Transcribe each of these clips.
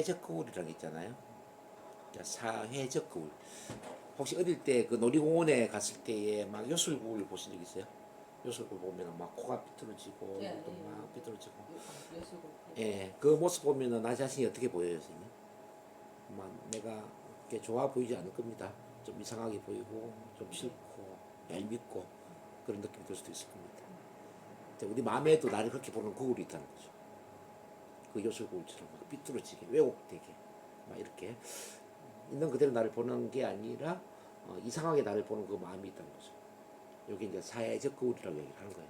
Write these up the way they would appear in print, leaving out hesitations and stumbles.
사회적 거울이라는 게 있잖아요. 사회적 거울. 혹시 어릴 때 그 놀이공원에 갔을 때에 막 요술거울 보신 적 있어요? 요술거울 보면은 막 코가 삐뚤어지고 예, 이것도 예. 막 삐뚤어지고. 예술곡. 예, 그 모습 보면은 나 자신이 어떻게 보여요, 선생님? 막 내가 그렇게 좋아 보이지 않을 겁니다. 좀 이상하게 보이고 좀 싫고 얄밉고 그런 느낌이 들 수도 있을 겁니다. 근데 우리 마음에도 나를 그렇게 보는 거울이 있다는 거죠. 그 요술거울처럼 막 삐뚤어지게 왜곡되게 막 이렇게 있는 그대로 나를 보는 게 아니라 이상하게 나를 보는 그 마음이 있다는 거죠. 여기 이제 사회적 거울이라고 얘기를 하는 거예요.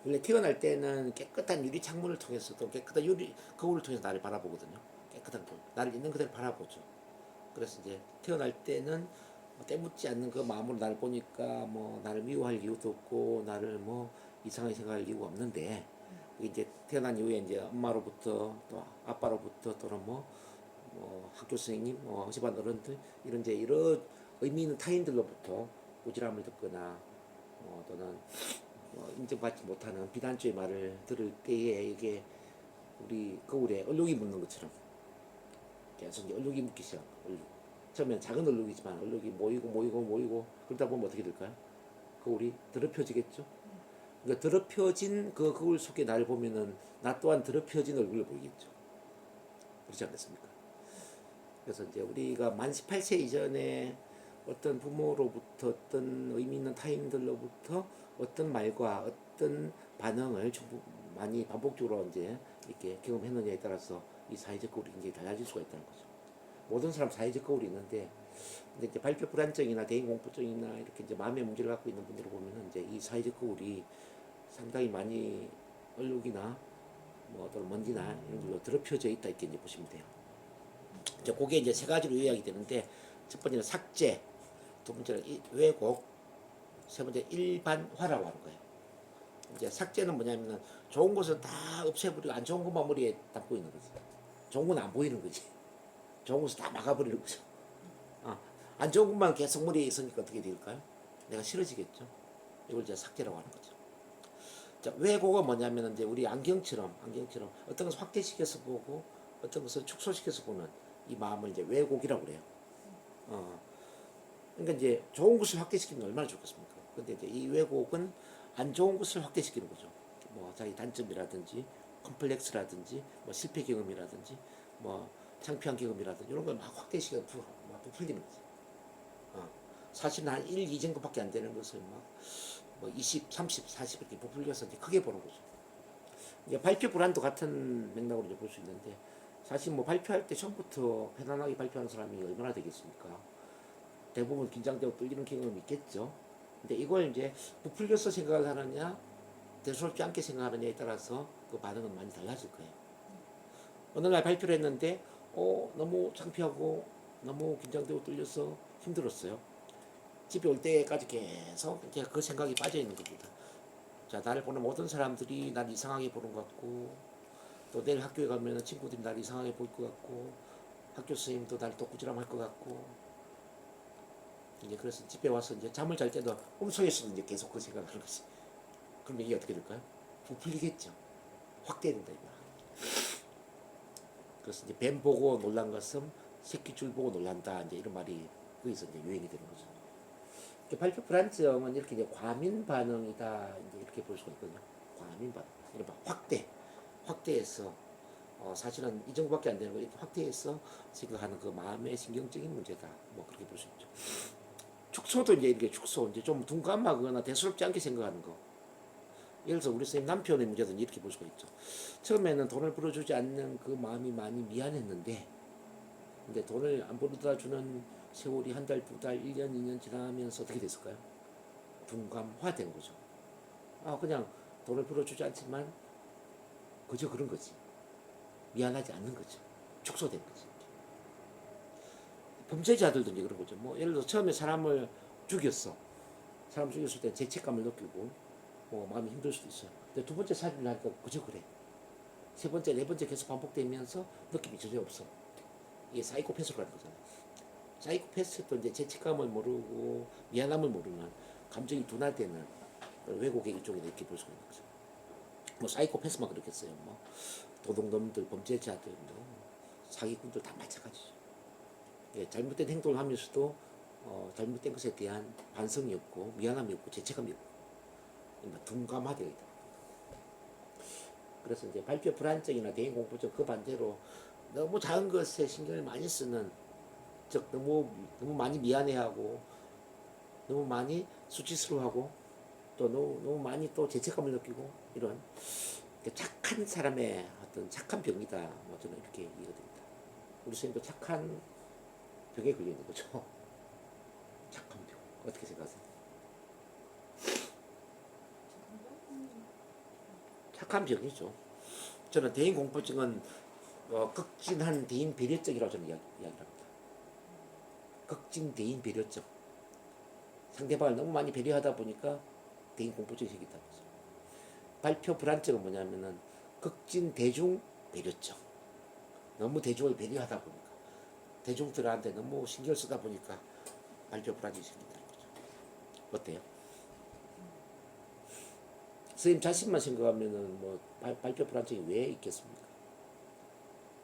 원래 태어날 때는 깨끗한 유리 창문을 통해서 또 깨끗한 유리 거울을 통해서 나를 바라보거든요. 깨끗한 거울. 나를 있는 그대로 바라보죠. 그래서 이제 태어날 때는 때묻지 않는 그 마음으로 나를 보니까 뭐 나를 미워할 이유도 없고 나를 뭐 이상하게 생각할 이유가 없는데 이제 태어난 이후에 이제 엄마로부터 또 아빠로부터 또는 뭐 학교 선생님, 집안 어른들 이런 이제 여러 의미 있는 타인들로부터 꾸지람을 듣거나 또는 인정받지 못하는 비난조의 말을 들을 때에 이게 우리 거울에 얼룩이 묻는 것처럼 계속 이제 얼룩이 묻기 시작. 얼룩. 처음엔 작은 얼룩이지만 얼룩이 모이고 그러다 보면 어떻게 될까요? 거울이 더럽혀지겠죠. 그러니까 더럽혀진 그 거울 속에 나를 보면은 나 또한 더럽혀진 얼굴을 보이겠죠. 그렇지 않겠습니까? 그래서 이제 우리가 만 18세 이전에 어떤 부모로부터 어떤 의미 있는 타인들로부터 어떤 말과 어떤 반응을 많이 반복적으로 이제 이렇게 경험했느냐에 따라서 이 사회적 거울이 굉장히 달라질 수가 있다는 거죠. 모든 사람 사회적 거울이 있는데, 근데 이제 발표 불안증이나 대인 공포증이나 이렇게 이제 마음의 문제를 갖고 있는 분들을 보면은 이제 이 사회적 거울이 상당히 많이 얼룩이나 뭐 또는 먼지나 이런 걸로 더럽혀져 있다 이렇게 이제 보시면 돼요. 이제 그게 이제 세 가지로 요약이 되는데, 첫 번째는 삭제, 두 번째는 왜곡, 세 번째 일반화라고 하는 거예요. 이제 삭제는 뭐냐면은 좋은 것은 다 없애버리고 안 좋은 것만 머리에 담고 있는 거지. 좋은 건 안 보이는 거지. 좋은 것을 다 막아버리는 거죠. 안 좋은 것만 계속 머리에 있으니까 어떻게 될까요? 내가 싫어지겠죠. 이걸 이제 삭제라고 하는 거죠. 자, 왜곡은 뭐냐면 이제 우리 안경처럼 어떤 것을 확대시켜서 보고 어떤 것을 축소시켜서 보는 이 마음을 이제 왜곡이라고 그래요. 어, 그러니까 이제 좋은 것을 확대시키면 얼마나 좋겠습니까? 근데 이제 이 왜곡은 안 좋은 것을 확대시키는 거죠. 뭐 자기 단점이라든지 컴플렉스라든지 뭐 실패 경험이라든지 뭐 창피한 경험이라든지 이런 걸 막 확대시켜 부풀리는 거지. 사실은 한 1, 2정도밖에 안 되는 것을 뭐 20, 30, 40 이렇게 부풀려서 이제 크게 보는 거죠. 이제 발표 불안도 같은 맥락으로 볼 수 있는데 사실 뭐 발표할 때 처음부터 편안하게 발표하는 사람이 얼마나 되겠습니까? 대부분 긴장되고 떨리는 경험이 있겠죠. 근데 이걸 이제 부풀려서 생각을 하느냐, 대수롭지 않게 생각하느냐에 따라서 그 반응은 많이 달라질 거예요. 어느 날 발표를 했는데, 너무 창피하고 너무 긴장되고 떨려서 힘들었어요. 집에 올 때까지 계속 그 생각이 빠져 있는 겁니다. 자, 나를 보는 모든 사람들이 날 이상하게 보는 것 같고, 또 내일 학교에 가면 친구들이 날 이상하게 볼 것 같고, 학교 선생님도 날 또 꾸지람할 것 같고, 이제 그래서 집에 와서 이제 잠을 잘 때도 꿈속에서도 이제 계속 그 생각을 하는 거지. 그럼 이게 어떻게 될까요? 부풀리겠죠. 확대된다 이거. 그래서 이제 뱀 보고 놀란 것은 새끼줄 보고 놀란다 이제 이런 말이 거기서 이제 유행이 되는 거죠. 발표 불안증은 이렇게 이제 과민 반응이다 이제 이렇게 볼 수가 있거든요. 과민 반응. 이른바 확대해서 사실은 이 정도밖에 안 되는 거 이렇게 확대해서 생각하는 그 마음의 신경적인 문제다. 뭐 그렇게 볼 수 있죠. 축소도 이제 이렇게 이제 좀 둔감하거나 대수롭지 않게 생각하는 거. 예를 들어서 우리 선생님 남편의 문제도 이렇게 볼 수가 있죠. 처음에는 돈을 벌어주지 않는 그 마음이 많이 미안했는데, 근데 돈을 안 벌어다 주는 세월이 한 달, 두 달, 1년, 2년 지나면서 어떻게 됐을까요? 둔감화된 거죠. 그냥 돈을 벌어주지 않지만 그저 그런 거지. 미안하지 않는 거죠. 축소된 거지. 범죄자들도 이제 그런 거죠. 뭐 예를 들어 처음에 사람을 죽였어. 사람 죽였을 때 죄책감을 느끼고 마음이 힘들 수도 있어요. 근데 두 번째 살인을 하니까 그저 그래. 세 번째, 네 번째 계속 반복되면서 느낌이 전혀 없어. 이게 사이코패스로 가는 거잖아요. 사이코패스도 이제 죄책감을 모르고 미안함을 모르는 감정이 둔화되는 왜곡의 일종이다 이렇게 볼 수가 있는 거죠. 뭐 사이코패스만 그렇겠어요. 뭐 도둑놈들, 범죄자들, 뭐 사기꾼들 다 마찬가지죠. 예, 잘못된 행동을 하면서도 잘못된 것에 대한 반성이 없고 미안함이 없고 죄책감이 없고 둔감하되어 있다. 그래서 이제 발표 불안증이나 대인 공포증 그 반대로 너무 작은 것에 신경을 많이 쓰는, 즉 너무 많이 미안해하고 너무 많이 수치스러워하고 또 너무 많이 또 죄책감을 느끼고 이런 착한 사람의 어떤 착한 병이다. 뭐 저는 이렇게 이해가 됩니다. 우리 선생님도 착한 병에 걸려 있는 거죠. 착한 병. 어떻게 생각하세요? 착한 병이죠. 저는 대인 공포증은 극진한 대인 배려증이라고 저는 이야기합니다. 극진 대인 배려증. 상대방을 너무 많이 배려하다 보니까 대인 공포증이 생긴다는 거죠. 발표 불안증은 뭐냐면은 극진 대중 배려증. 너무 대중을 배려하다 보니까 대중들한테 너무 신경 쓰다 보니까 발표 불안증이 생긴다는 거죠. 어때요? 선생님 자신만 생각하면은 뭐 발표 불안증이 왜 있겠습니까?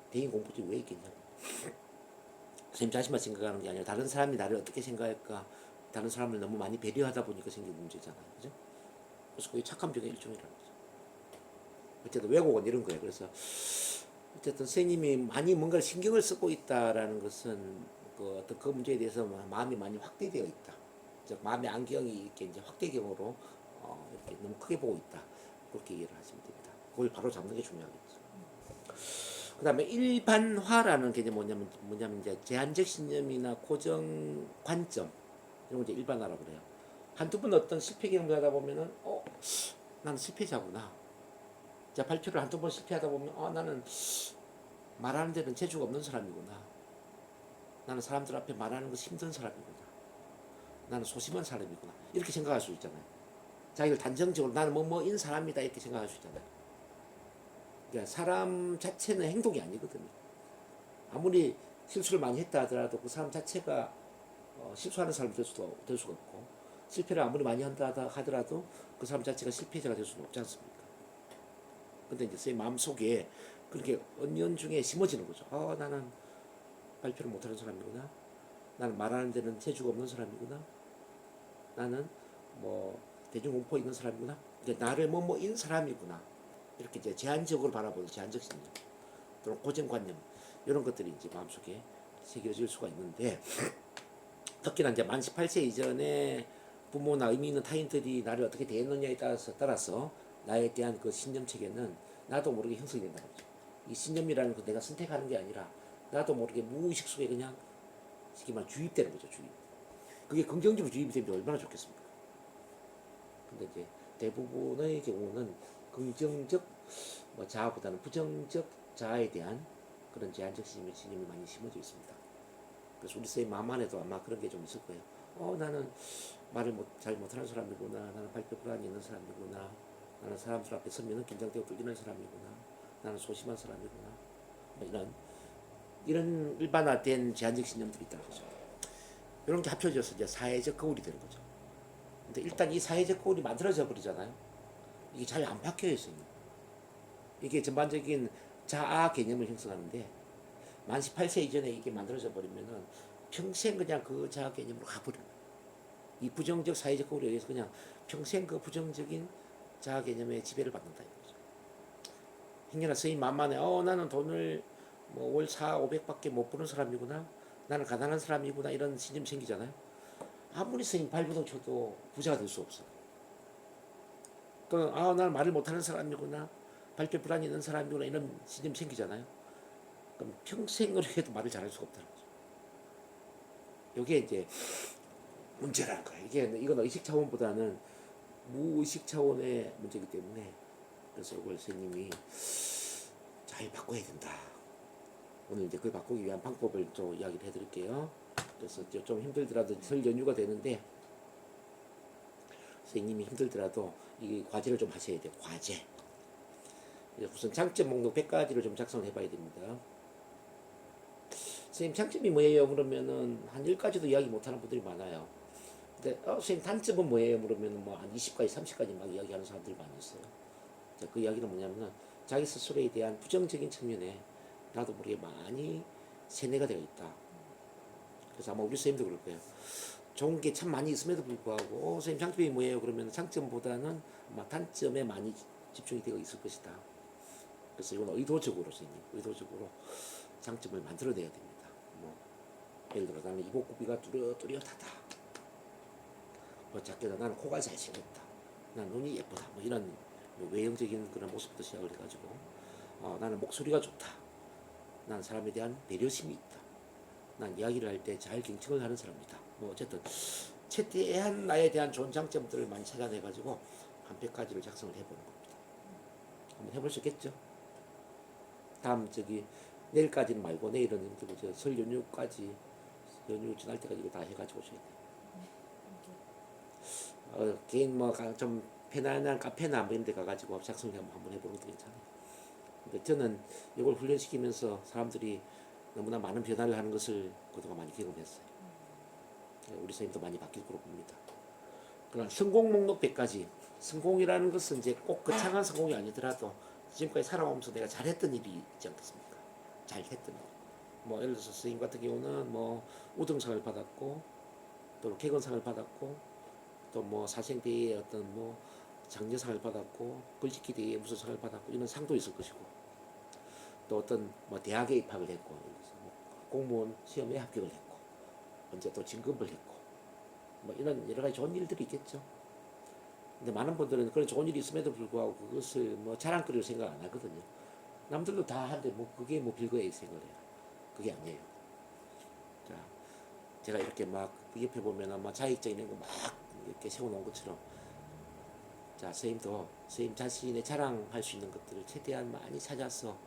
대인 공포증이 왜 있겠냐고. 선생님 자신만 생각하는 게 아니라 다른 사람이 나를 어떻게 생각할까, 다른 사람을 너무 많이 배려하다 보니까 생긴 문제잖아요. 그죠? 그래서 그게 착한 병의 일종이라는 거죠. 어쨌든 왜곡은 이런 거예요. 그래서 어쨌든 선생님이 많이 뭔가를 신경을 쓰고 있다라는 것은 그 어떤 그 문제에 대해서 마음이 많이 확대되어 있다. 즉 마음의 안경이 이렇게 이제 확대경으로 이렇게 너무 크게 보고 있다. 그렇게 이해를 하시면 됩니다. 그걸 바로 잡는 게 중요하겠죠. 그 다음에 일반화라는 개념이 뭐냐면 이제 제한적 신념이나 고정 관점 이런 거 이제 일반화라고 그래요. 한두 번 어떤 실패 경험을 하다 보면은 나는 실패자구나. 자, 발표를 한두 번 실패하다 보면 나는 말하는 데는 재주가 없는 사람이구나. 나는 사람들 앞에 말하는 것이 힘든 사람이구나. 나는 소심한 사람이구나. 이렇게 생각할 수 있잖아요. 자기를 단정적으로 나는 뭐인 사람이다 이렇게 생각할 수 있잖아요. 그러니까 사람 자체는 행동이 아니거든요. 아무리 실수를 많이 했다 하더라도 그 사람 자체가 실수하는 사람이 될 수가 없고, 실패를 아무리 많이 한다 하더라도 그 사람 자체가 실패자가 될 수는 없지 않습니까? 근데 이제 제 마음속에 그렇게 은연중에 심어지는 거죠. 나는 발표를 못하는 사람이구나. 나는 말하는 데는 재주가 없는 사람이구나. 나는 뭐 대중공포 있는 사람이구나. 그러니까 나를 뭐인 사람이구나. 이렇게 이제 제한적으로 바라보는 제한적 신념 또는 고정관념 이런 것들이 이제 마음속에 새겨질 수가 있는데, 특히나 이제 만 18세 이전에 부모나 의미 있는 타인들이 나를 어떻게 대했느냐에 따라서 나에 대한 그 신념 체계는 나도 모르게 형성이 된다는 거죠. 이 신념이라는 거 내가 선택하는 게 아니라 나도 모르게 무의식 속에 그냥 쉽게 말해 주입되는 거죠. 주입. 그게 긍정적으로 주입이 되면 얼마나 좋겠습니까? 근데 이제 대부분의 경우는 긍정적 자아보다는 부정적 자아에 대한 그런 제한적 신념이 많이 심어져 있습니다. 그래서 우리 쌤 마음 안에도 아마 그런 게 좀 있을 거예요. 나는 말을 잘 못하는 사람이구나. 나는 발표 불안이 있는 사람이구나. 나는 사람들 앞에 서면은 긴장되고 떨리는 사람이구나. 나는 소심한 사람이구나. 뭐 이런 일반화된 제한적 신념들이 있다는 거죠. 이런 게 합쳐져서 이제 사회적 거울이 되는 거죠. 근데 일단 이 사회적 거울이 만들어져 버리잖아요. 이게 잘 안 바뀌어 있어요. 이게 전반적인 자아 개념을 형성하는데 만 18세 이전에 이게 만들어져 버리면은 평생 그냥 그 자아 개념으로 가버려요. 이 부정적 사회적 거울에 의해서 그냥 평생 그 부정적인 자아 개념에 지배를 받는다 이거죠. 행여나 스님 만만해. 나는 돈을 월 4, 500밖에 못 버는 사람이구나. 나는 가난한 사람이구나. 이런 신념 생기잖아요. 아무리 스님 발부동 쳐도 부자가 될 수 없어. 또 나는 말을 못하는 사람이구나. 발표 불안이 있는 사람이구나. 이런 신념 생기잖아요. 그럼 평생을 해도 말을 잘할 수가 없다는 거죠. 이게 이제 문제라는 거예요. 이건 의식 차원보다는 무의식 차원의 문제이기 때문에, 그래서 이걸 선생님이 잘 바꿔야 된다. 오늘 이제 그걸 바꾸기 위한 방법을 좀 이야기를 해드릴게요. 그래서 좀 힘들더라도 설 연휴가 되는데 선생님이 힘들더라도 이 과제를 좀 하셔야 돼요. 과제. 우선 장점 목록 100가지를 좀 작성을 해봐야 됩니다. 선생님 장점이 뭐예요? 그러면은 한 10가지도 이야기 못하는 분들이 많아요. 근데 선생님 단점은 뭐예요? 그러면 뭐 한 20가지, 30가지 막 이야기하는 사람들이 많이 있어요. 자, 그 이야기는 뭐냐면은 자기 스스로에 대한 부정적인 측면에 나도 모르게 많이 세뇌가 되어 있다. 그래서 아마 우리 선생님도 그럴 거예요. 좋은 게 참 많이 있음에도 불구하고 선생님 장점이 뭐예요? 그러면 장점보다는 아마 단점에 많이 집중이 되어 있을 것이다. 그래서 이건 의도적으로 선생님, 의도적으로 장점을 만들어내야 됩니다. 뭐 예를 들어 나는 이목구비가 뚜렷하다. 뭐 작게도 나는 코가 잘생겼다. 난 눈이 예쁘다. 뭐 이런 뭐 외형적인 그런 모습부터 시작을 해가지고 나는 목소리가 좋다. 난 사람에 대한 배려심이 있다. 난 이야기를 할 때 잘 경청을 하는 사람이다. 뭐 어쨌든 최대한 나에 대한 좋은 장점들을 많이 찾아내가지고 한 100가지를 작성을 해보는 겁니다. 한번 해볼 수 있겠죠? 다음 내일까지는 말고 내일은 설 연휴까지 연휴 지날 때까지 이거 다 해가지고 오셔야 돼요. 개인 뭐 좀 편안한 카페나 뭐 이런 데 가가지고 작성을 한번 해보는 것도 괜찮아요. 근데 저는 이걸 훈련시키면서 사람들이 너무나 많은 변화를 하는 것을 그동안 많이 경험했어요. 우리 선생님도 많이 바뀔 거로 봅니다. 그러나 성공 목록 100가지. 성공이라는 것은 이제 꼭 거창한 성공이 아니더라도 지금까지 살아오면서 내가 잘했던 일이 있지 않겠습니까? 잘했던 일. 뭐 예를 들어서 선생님 같은 경우는 뭐 우등상을 받았고 또 개건상을 받았고 또 뭐 사생대회에 어떤 뭐 장려상을 받았고 글짓기 대회에 무슨 상을 받았고 이런 상도 있을 것이고 또 어떤 뭐 대학에 입학을 했고 뭐 공무원 시험에 합격을 했고 언제 또 진급을 했고 뭐 이런 여러 가지 좋은 일들이 있겠죠. 근데 많은 분들은 그런 좋은 일이 있음에도 불구하고 그것을 뭐 자랑거리로 생각 안 하거든요. 남들도 다 하는데 뭐 그게 뭐 별거에 생각을 해요. 그게 아니에요. 자, 제가 이렇게 막 옆에 보면 아마 자격증 있는 거 막 이렇게 세워놓은 것처럼 자, 선생님도 선생님 자신의 자랑할 수 있는 것들을 최대한 많이 찾아서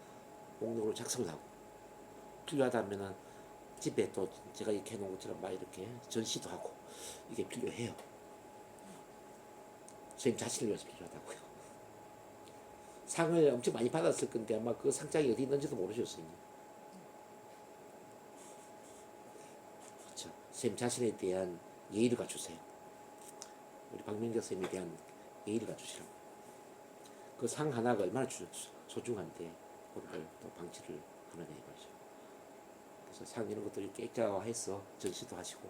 목록으로 작성을 하고 필요하다면은 집에 또 제가 이렇게 해놓은 것처럼 막 이렇게 전시도 하고 이게 필요해요. 선생님 자신을 위해서 필요하다고요. 상을 엄청 많이 받았을 건데 아마 그 상장이 어디 있는지도 모르죠, 선생님. 그렇죠. 선생님 자신에 대한 예의를 갖추세요. 우리 박민경 선생님에 대한 예의를 갖추시라고. 그 상 하나가 얼마나 소중한데 그걸 또 방치를 하느냐 이거죠. 그래서 상 이런 것들을 깨끗화해서 전시도 하시고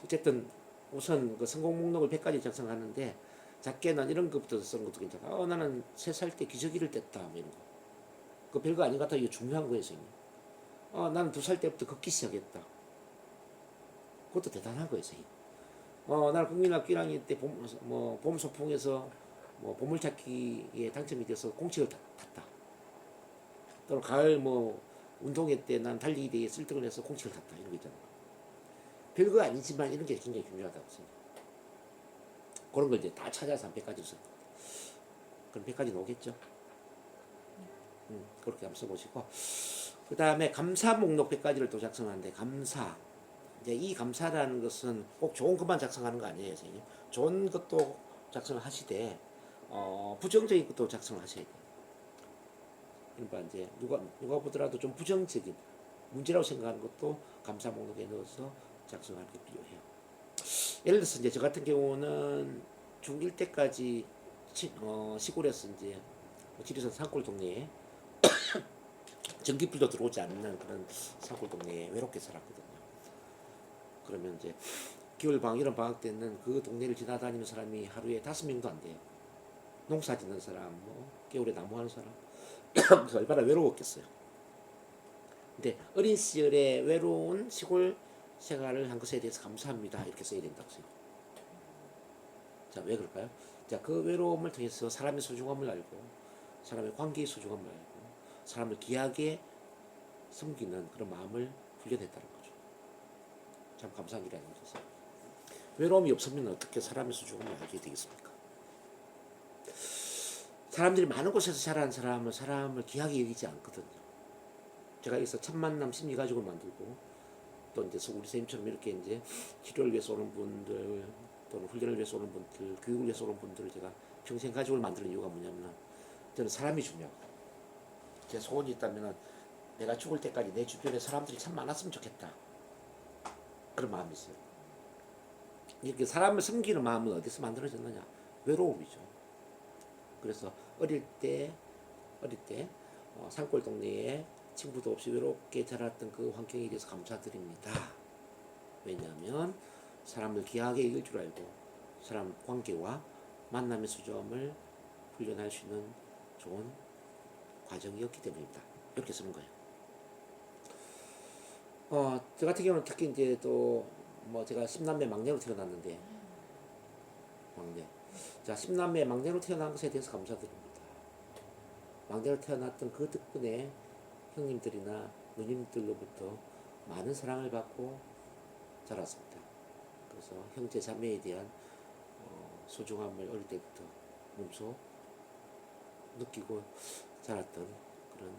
어쨌든 우선 그 성공 목록을 100가지 작성하는데 작게는 이런 것부터 쓰는 것도 괜찮아. 나는 3살 때 기저귀를 뗐다 뭐 이런 거. 그 별거 아닌 것 같아. 이게 중요한 거예요, 선생님. 나는 2살 때부터 걷기 시작했다. 그것도 대단한 거예요, 선생님. 나는 국민학교 1학년 때 봄 소풍에서 뭐 보물찾기에 당첨이 돼서 공책을 탔다. 또는 가을 뭐 운동회 때 난 달리기 대회에 쓸등을 해서 공책을 탔다. 이런 거 있잖아요. 별거 아니지만 이런 게 굉장히 중요하다고 생각해요. 그런 걸 이제 다 찾아서 한 100가지를 쓸 거예요. 그럼 100가지 나오겠죠? 그렇게 한번 써보시고 그 다음에 감사 목록 100가지를 또 작성하는데 감사 이제 이 감사라는 것은 꼭 좋은 것만 작성하는 거 아니에요, 선생님. 좋은 것도 작성을 하시되 부정적인 것도 작성을 하셔야 돼요. 그러니까 이제 누가 보더라도 좀 부정적인 문제라고 생각하는 것도 감사 목록에 넣어서 작성하는 게 필요해요. 예를 들어서 이제 저 같은 경우는 중1 때까지 시골에서 이제 지리산 산골 동네에 전기불도 들어오지 않는 그런 산골 동네에 외롭게 살았거든요. 그러면 이제 겨울 방학 이런 방학 때는 그 동네를 지나다니는 사람이 하루에 5명도 안 돼요. 농사 짓는 사람, 뭐 겨울에 나무하는 사람, 그래서 얼마나 외로웠겠어요. 근데 어린 시절에 외로운 시골 생활을 한 것에 대해서 감사합니다 이렇게 써야 된다고 써요. 자, 왜 그럴까요? 자, 그 외로움을 통해서 사람의 소중함을 알고 사람의 관계의 소중함을 알고 사람을 귀하게 섬기는 그런 마음을 훈련했다는 거죠. 참 감사한 일이 아니겠어요. 외로움이 없으면 어떻게 사람의 소중함을 알게 되겠습니까? 사람들이 많은 곳에서 자라는 사람을 귀하게 여기지 않거든요. 제가 여기서 첫 만남 심리 가족을 만들고 또 이제 우리 선생님처럼 이렇게 이제 치료를 위해서 오는 분들 또는 훈련을 위해서 오는 분들, 교육을 위해서 오는 분들을 제가 평생 가족을 만드는 이유가 뭐냐면 저는 사람이 중요하고 제 소원이 있다면 내가 죽을 때까지 내 주변에 사람들이 참 많았으면 좋겠다. 그런 마음이 있어요. 이렇게 사람을 섬기는 마음은 어디서 만들어졌느냐? 외로움이죠. 그래서 어릴 때 산골 동네에 친구도 없이 외롭게 자랐던 그 환경에 대해서 감사드립니다. 왜냐하면 사람을 귀하게 여길 줄 알고 사람 관계와 만남의 수점을 훈련할 수 있는 좋은 과정이었기 때문입니다. 이렇게 쓰는 거예요. 저 같은 경우는 특히 이제 또 뭐 제가 10남매 막내로 태어났는데 막내. 자, 10남매 막내로 태어난 것에 대해서 감사드립니다. 막내로 태어났던 그 덕분에 형님들이나 누님들로부터 많은 사랑을 받고 자랐습니다. 그래서 형제 자매에 대한 소중함을 어릴 때부터 몸소 느끼고 자랐던 그런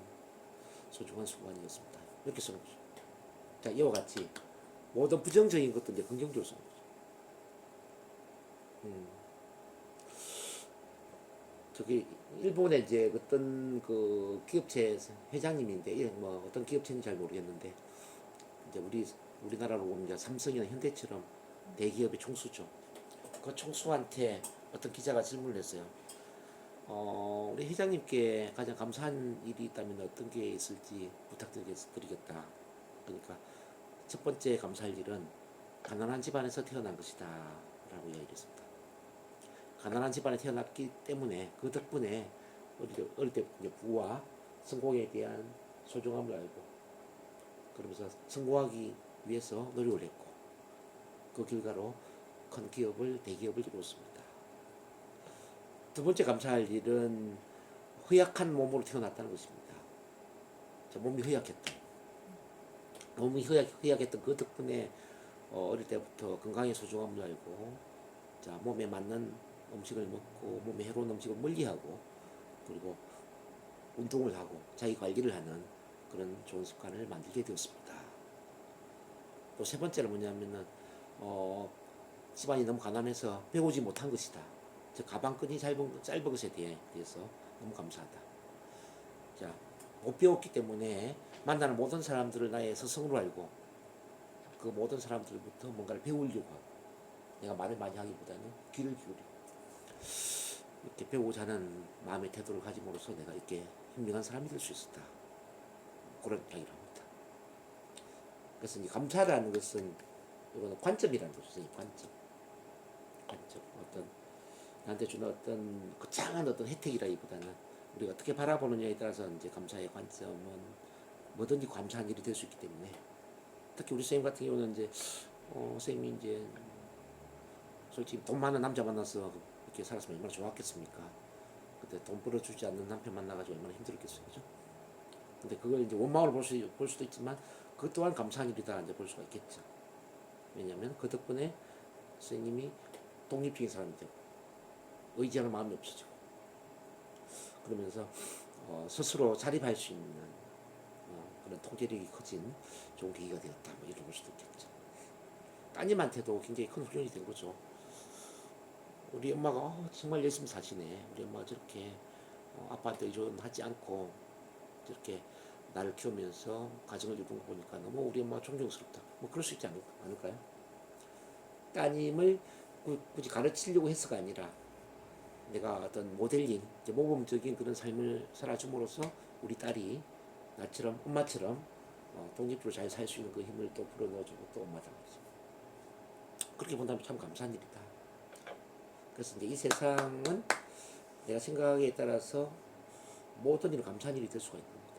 소중한 순간이었습니다. 이렇게 쓰는 거죠. 자, 이와 같이 모든 부정적인 것도 이제 긍정적으로 쓰는 거죠. 저기 일본에 이제 어떤 그 기업체 회장님인데 뭐 어떤 기업체인지 잘 모르겠는데 이제 우리나라로 보면 이제 삼성이나 현대처럼 대기업의 총수죠. 그 총수한테 어떤 기자가 질문을 했어요. 우리 회장님께 가장 감사한 일이 있다면 어떤 게 있을지 부탁드리겠다. 그러니까 첫 번째 감사할 일은 가난한 집안에서 태어난 것이다 라고 이야기를 했습니다. 가난한 집안에 태어났기 때문에 그 덕분에 어릴 때부터 부와 성공에 대한 소중함을 알고 그러면서 성공하기 위해서 노력을 했고 그 결과로 큰 대기업을 이루었습니다. 두 번째 감사할 일은 허약한 몸으로 태어났다는 것입니다. 몸이 허약했다. 몸이 허약했던 그 덕분에 어릴 때부터 건강의 소중함을 알고 몸에 맞는 음식을 먹고 몸에 해로운 음식을 멀리하고 그리고 운동을 하고 자기 관리를 하는 그런 좋은 습관을 만들게 되었습니다. 또 세 번째는 뭐냐면은 집안이 너무 가난해서 배우지 못한 것이다. 즉 가방끈이 짧은 것에 대해서 너무 감사하다. 자, 못 배웠기 때문에 만나는 모든 사람들을 나의 스승으로 알고 그 모든 사람들부터 뭔가를 배우려고 하고 내가 말을 많이 하기보다는 귀를 기울이고 이렇게 배우고자 하는 마음의 태도를 가짐으로써 내가 이렇게 현명한 사람이 될 수 있었다. 그런 이야기를 합니다. 그래서 이제 감사라는 것은 이거는 관점이라는 거죠. 관점. 어떤 나한테 주는 어떤 거창한 어떤 혜택이라기보다는 우리가 어떻게 바라보느냐에 따라서 이제 감사의 관점은 뭐든지 감사한 일이 될 수 있기 때문에 특히 우리 선생님 같은 경우는 이제 선생님이 이제 솔직히 돈 많은 남자 만나서 이렇게 살았으면 얼마나 좋았겠습니까? 근데 돈 벌어주지 않는 남편 만나가지고 얼마나 힘들었겠어요, 그죠? 근데 그걸 이제 원망으로 볼 수도 있지만 그것 또한 감사한 일이다 이제 볼 수가 있겠죠. 왜냐하면 그 덕분에 선생님이 독립적인 사람이 되고 의지하는 마음이 없어지고 그러면서 스스로 자립할 수 있는 그런 통제력이 커진 좋은 계기가 되었다. 뭐 이렇게 볼 수도 있겠죠. 따님한테도 굉장히 큰 훈련이 된 거죠. 우리 엄마가 정말 열심히 사시네. 우리 엄마가 저렇게 아빠한테 의존하지 않고 저렇게 나를 키우면서 가정을 이룬 거 보니까 너무 우리 엄마가 존경스럽다. 뭐 그럴 수 있지 않을까요? 따님을 굳이 가르치려고 해서가 아니라 내가 어떤 모델링, 모범적인 그런 삶을 살아줌으로써 우리 딸이 나처럼 엄마처럼 독립적으로 잘 살 수 있는 그 힘을 또 불어넣어주고 또 엄마다 말이죠. 그렇게 본다면 참 감사한 일이다. 그래서 이제 이 세상은 내가 생각에 따라서 모든 일은 감사한 일이 될 수가 있는 겁니다.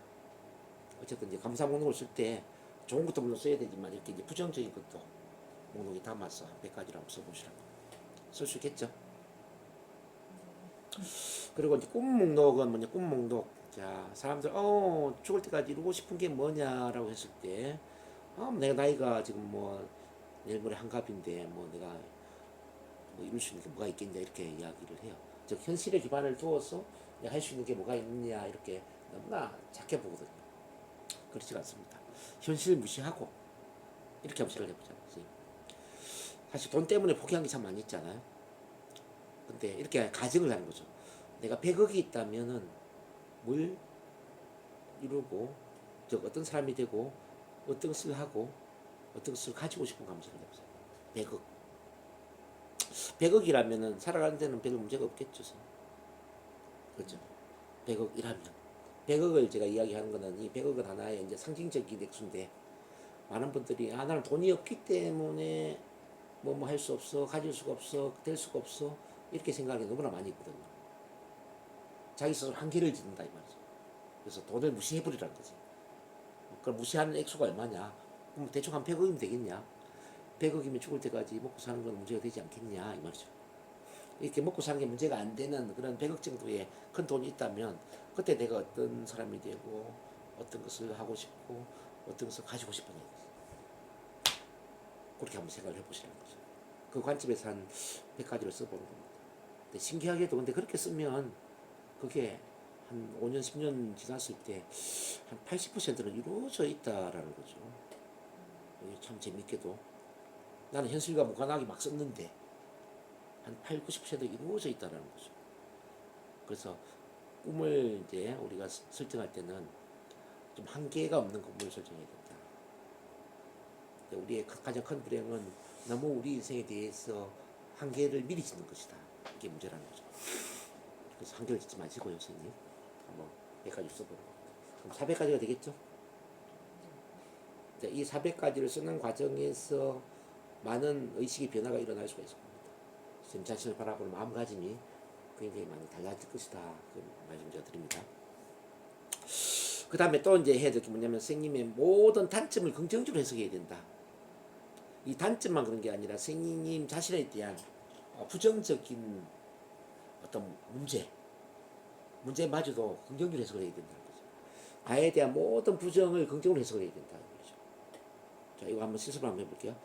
어쨌든 이제 감사 목록을 쓸 때 좋은 것도 물론 써야 되지만 이렇게 이제 부정적인 것도 목록에 담아서 100가지를 한번 써보시라고 쓸 수 있겠죠. 그리고 이제 꿈 목록은 뭐냐, 꿈 목록. 자, 사람들 죽을 때까지 이루고 싶은 게 뭐냐라고 했을 때 내가 나이가 지금 뭐 내일 모레 한갑인데 뭐 내가 뭐 이룰 수 있는 게 뭐가 있겠냐 이렇게 이야기를 해요. 즉 현실에 기반을 두어서 할 수 있는 게 뭐가 있느냐 이렇게 너무나 작게 보거든요. 그렇지 않습니다. 현실을 무시하고 이렇게 한번 생각을 해보자. 사실 돈 때문에 포기한 게 참 많이 있잖아요. 근데 이렇게 가정을 하는 거죠. 내가 100억이 있다면은 뭘 이루고 즉 어떤 사람이 되고 어떤 것을 하고 어떤 것을 가지고 싶은 감정을 해보세요. 100억. 100억이라면은 살아가는 데는 별 문제가 없겠죠. 그렇죠. 100억이라면. 100억을 제가 이야기하는 거는 이 100억은 하나의 이제 상징적인 액수인데 많은 분들이 나는 돈이 없기 때문에 뭐 할 수 없어, 가질 수가 없어, 될 수가 없어 이렇게 생각이 너무나 많이 있거든요. 자기 스스로 한계를 짓는다 이 말이죠. 그래서 돈을 무시해버리라는 거지. 그럼 무시하는 액수가 얼마냐? 그럼 대충 한 100억이면 되겠냐? 100억이면 죽을 때까지 먹고 사는 건 문제가 되지 않겠냐 이 말이죠. 이렇게 먹고 사는 게 문제가 안 되는 그런 100억 정도의 큰 돈이 있다면 그때 내가 어떤 사람이 되고 어떤 것을 하고 싶고 어떤 것을 가지고 싶느냐 그렇게 한번 생각을 해보시라는 거죠. 그 관점에서 한 100가지를 써보는 겁니다. 근데 신기하게도 근데 그렇게 쓰면 그게 한 5년 10년 지났을 때 한 80%는 이루어져 있다라는 거죠. 이게 참 재밌게도 나는 현실과 무관하게 막 썼는데 한 8, 90% 이루어져 있다라는 거죠. 그래서 꿈을 이제 우리가 설정할 때는 좀 한계가 없는 꿈을 설정해야 된다. 우리의 가장 큰 불행은 너무 우리 인생에 대해서 한계를 미리 짓는 것이다. 이게 문제라는 거죠. 그래서 한계를 짓지 마시고요, 선생님. 한번 100가지 써보는 겁니다. 그럼 400가지가 되겠죠? 이 400가지를 쓰는 과정에서 많은 의식의 변화가 일어날 수가 있을 겁니다. 선생님 자신을 바라보는 마음가짐이 굉장히 많이 달라질 것이다. 그 말씀 제가 드립니다. 그 다음에 또 이제 해야 될 게 뭐냐면 선생님의 모든 단점을 긍정적으로 해석해야 된다. 이 단점만 그런 게 아니라 선생님 자신에 대한 부정적인 어떤 문제마저도 긍정적으로 해석을 해야 된다는 거죠. 나에 대한 모든 부정을 긍정으로 해석을 해야 된다는 거죠. 자, 이거 한번 실습을 한번 해볼게요.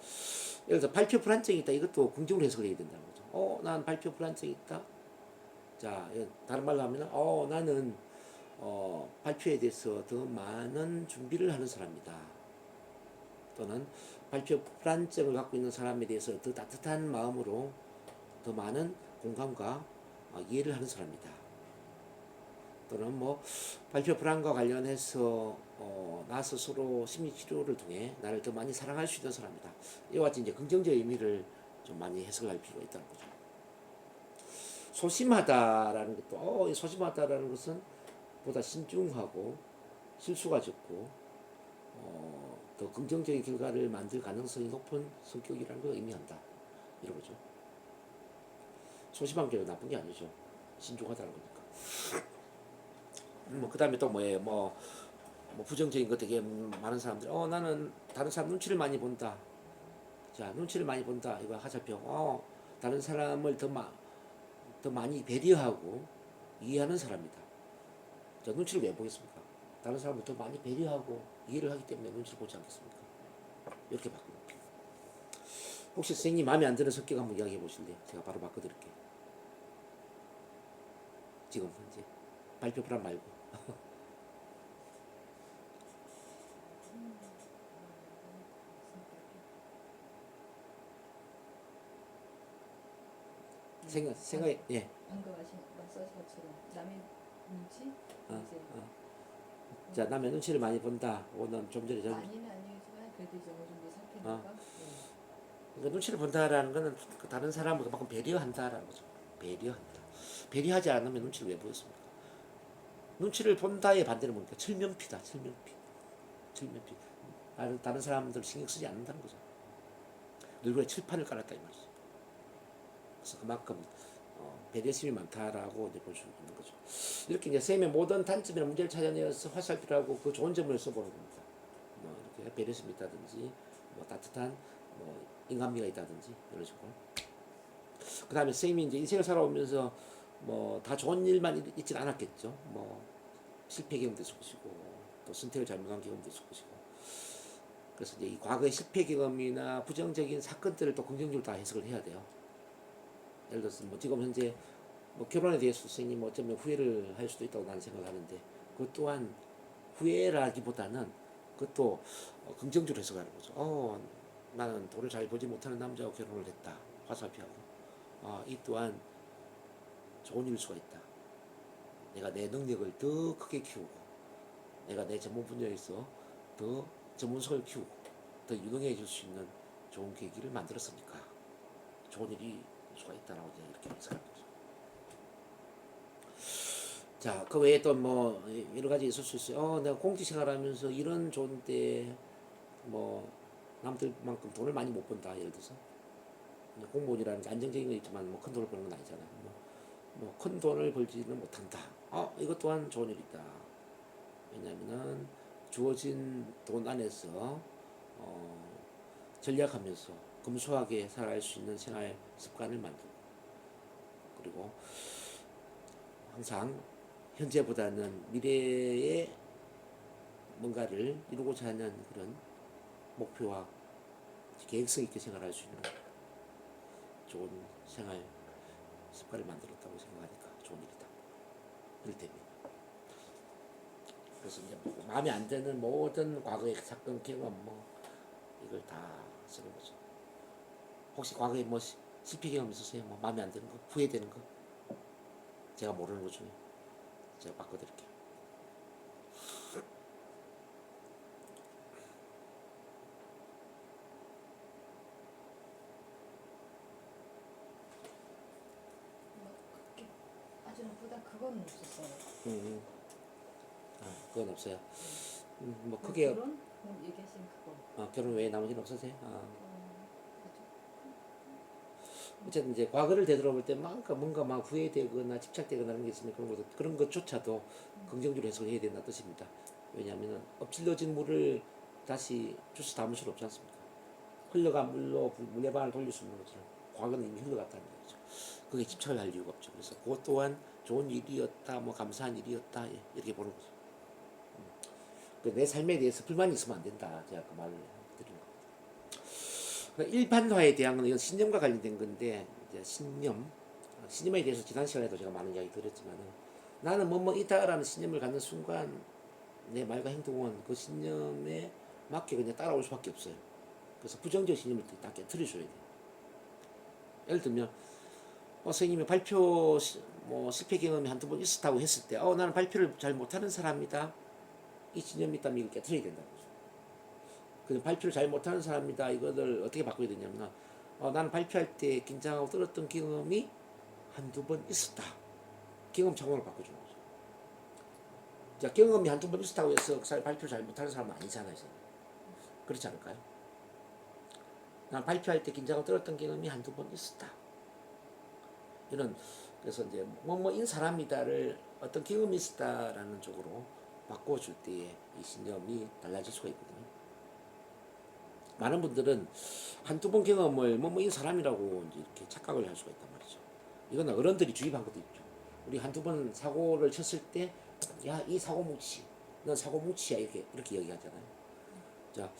예를 들어서 발표 불안증이 있다. 이것도 긍정으로 해석을 해야 된다는 거죠. 난 발표 불안증이 있다. 자, 다른 말로 하면, 나는 발표에 대해서 더 많은 준비를 하는 사람이다. 또는 발표 불안증을 갖고 있는 사람에 대해서 더 따뜻한 마음으로 더 많은 공감과 이해를 하는 사람이다. 또는 뭐 발표 불안과 관련해서 나 스스로 심리 치료를 통해 나를 더 많이 사랑할 수 있는 사람이다. 이와 같이 이제 긍정적 의미를 좀 많이 해석할 필요가 있다는 거죠. 소심하다라는 것도 소심하다라는 것은 보다 신중하고 실수가 적고 더 긍정적인 결과를 만들 가능성이 높은 성격이라는 걸 의미한다. 이런 거죠. 소심한 게 나쁜 게 아니죠. 신중하다는 거니까. 그 다음에 또 뭐예요? 뭐 부정적인 것 되게 많은 사람들. 나는 다른 사람 눈치를 많이 본다. 자, 눈치를 많이 본다. 이거 하자평. 다른 사람을 더 많이 배려하고 이해하는 사람이다. 자, 눈치를 왜 보겠습니까? 다른 사람을 더 많이 배려하고 이해를 하기 때문에 눈치를 보지 않겠습니까? 이렇게 바꿔볼게요. 혹시 선생님 마음에 안 드는 성격 한번 이야기해 보실래요? 제가 바로 바꿔드릴게요. 지금 현재 발표 불안 말고. 생각에 예. 방금 말씀하신 것처럼 남의 눈치 이제 자, 남의 눈치를 많이 본다. 오늘 좀 전에 많이는 아니지만 그래도 이제 어느 정도 상태니까. 그러니까 눈치를 본다라는 거는 다른 사람을 그만큼 배려한다라는 거죠. 배려한다. 배려하지 않으면 눈치를 왜 보겠습니까? 눈치를 본다의 반대는 뭡니까? 철면피다. 철면피. 다른 사람들 신경 쓰지 않는다는 거죠. 얼굴에 칠판을 깔았다 이 말이죠. 그래서 그만큼 배려심이 많다라고 볼 수 있는 거죠. 이렇게 이제 쌤의 모든 단점이나 문제를 찾아내서 화살표를 하고 그 좋은 점을 써보는 겁니다. 이렇게 배려심이 있다든지, 따뜻한 인간미가 있다든지 이런 식으로. 그 다음에 쌤이 이제 인생을 살아오면서 다 좋은 일만 있진 않았겠죠. 실패 경험도 있을 것이고 또 선택을 잘못한 경험도 있을 것이고. 그래서 이제 이 과거의 실패 경험이나 부정적인 사건들을 또 긍정적으로 다 해석을 해야 돼요. 예를 들어서 지금 현재 결혼에 대해서 선생님 어쩌면 후회를 할 수도 있다고 나는 생각하는데 그것 또한 후회라기보다는 그것도 긍정적으로 해석하는 거죠. 나는 돈을 잘 벌지 못하는 남자와 결혼을 했다. 화살표하고. 이 또한 좋은 일일 수가 있다. 내가 내 능력을 더 크게 키우고 내가 내 전문 분야에서 더 전문성을 키우고 더 유능해질 수 있는 좋은 계기를 만들었으니까 좋은 일이 수가 있다라고 이렇게 해석하는 거죠. 자, 그 외에 또 뭐 여러 가지 있을 수 있어요. 내가 공직 생활하면서 이런 좋은데 뭐 남들만큼 돈을 많이 못 번다. 예를 들어서 공무원이라는 게 안정적인 건 있지만 뭐 큰 돈을 버는 건 아니잖아요. 뭐 큰 돈을 벌지는 못한다. 이것 또한 좋은 일이다. 왜냐하면은 주어진 돈 안에서 전략하면서 검소하게 살아갈 수 있는 생활 습관을 만들고, 그리고 항상 현재보다는 미래에 뭔가를 이루고자 하는 그런 목표와 계획성 있게 생활할 수 있는 좋은 생활 습관을 만들었다고 생각하니까 좋은 일이다. 일대면. 그래서 이제 마음에 안 드는 모든 과거의 사건, 경험 뭐 이걸 다 쓰는 거죠. 혹시 과거에 뭐 실패 경험 있으세요? 뭐 마음에 안 드는 거, 후회되는 거? 제가 모르는 것 중에 제가 바꿔드릴게요. 뭐 그렇게 아주 나쁘다 그건 없었어요. 음, 그건 없어요. 뭐 그 크게 결혼 얘기하신 그거. 결혼 외에 나머지는 없으세요? 아주 어쨌든 이제 과거를 되돌아볼 때 뭔가 막 후회되거나 집착되거나 하는 게 있으면 그런 것조차도 긍정적으로 해석해야 된다는 뜻입니다. 왜냐하면 엎질러진 물을 다시 주스 담을 수는 없지 않습니까? 흘러간 물로 물레방아를 돌릴 수 있는 것처럼 과거는 이미 흘러갔다는 거죠. 그게 집착을 할 이유가 없죠. 그래서 그것 또한 좋은 일이었다, 뭐 감사한 일이었다, 이렇게 보는 거죠. 내 삶에 대해서 불만이 있으면 안 된다. 제가 그 말을 드리는 겁니다. 일반화에 대한 건 이건 신념과 관련된 건데, 이제 신념에 대해서 지난 시간에도 제가 많은 이야기 드렸지만은, 나는 뭐이다라는 신념을 갖는 순간 내 말과 행동은 그 신념에 맞게 그냥 따라올 수밖에 없어요. 그래서 부정적 신념을 딱 깨트려줘야 돼요. 예를 들면 선생님이 발표 뭐 실패 경험이 한두 번 있었다고 했을 때 나는 발표를 잘 못하는 사람이다, 이 신념이 있다면 이걸 깨트려야 된다는 거죠. 그냥 발표를 잘 못하는 사람이다, 이거를 어떻게 바꿔야 되냐면 나는 발표할 때 긴장하고 떨었던 경험이 한두 번 있었다, 경험 차원을 바꿔주는 거죠. 자, 경험이 한두 번 있었다고 해서 발표를 잘 못하는 사람은 아니잖아요. 그렇지 않을까요? 난 발표할 때 긴장하고 떨었던 경험이 한두 번 있었다, 이런. 그래서 이제 뭐인 사람이다를 어떤 경험이 있었다라는 쪽으로 바꿔줄 때에 이 신념이 달라질 수가 있거든요. 많은 분들은 한두 번 경험을 뭐인 사람이라고 이제 이렇게 착각을 할 수가 있단 말이죠. 이거는 어른들이 주입한 것도 있죠. 우리 한두 번 사고를 쳤을 때, 야, 이 사고 뭉치, 넌 사고 뭉치야, 이렇게 얘기하잖아요. 자,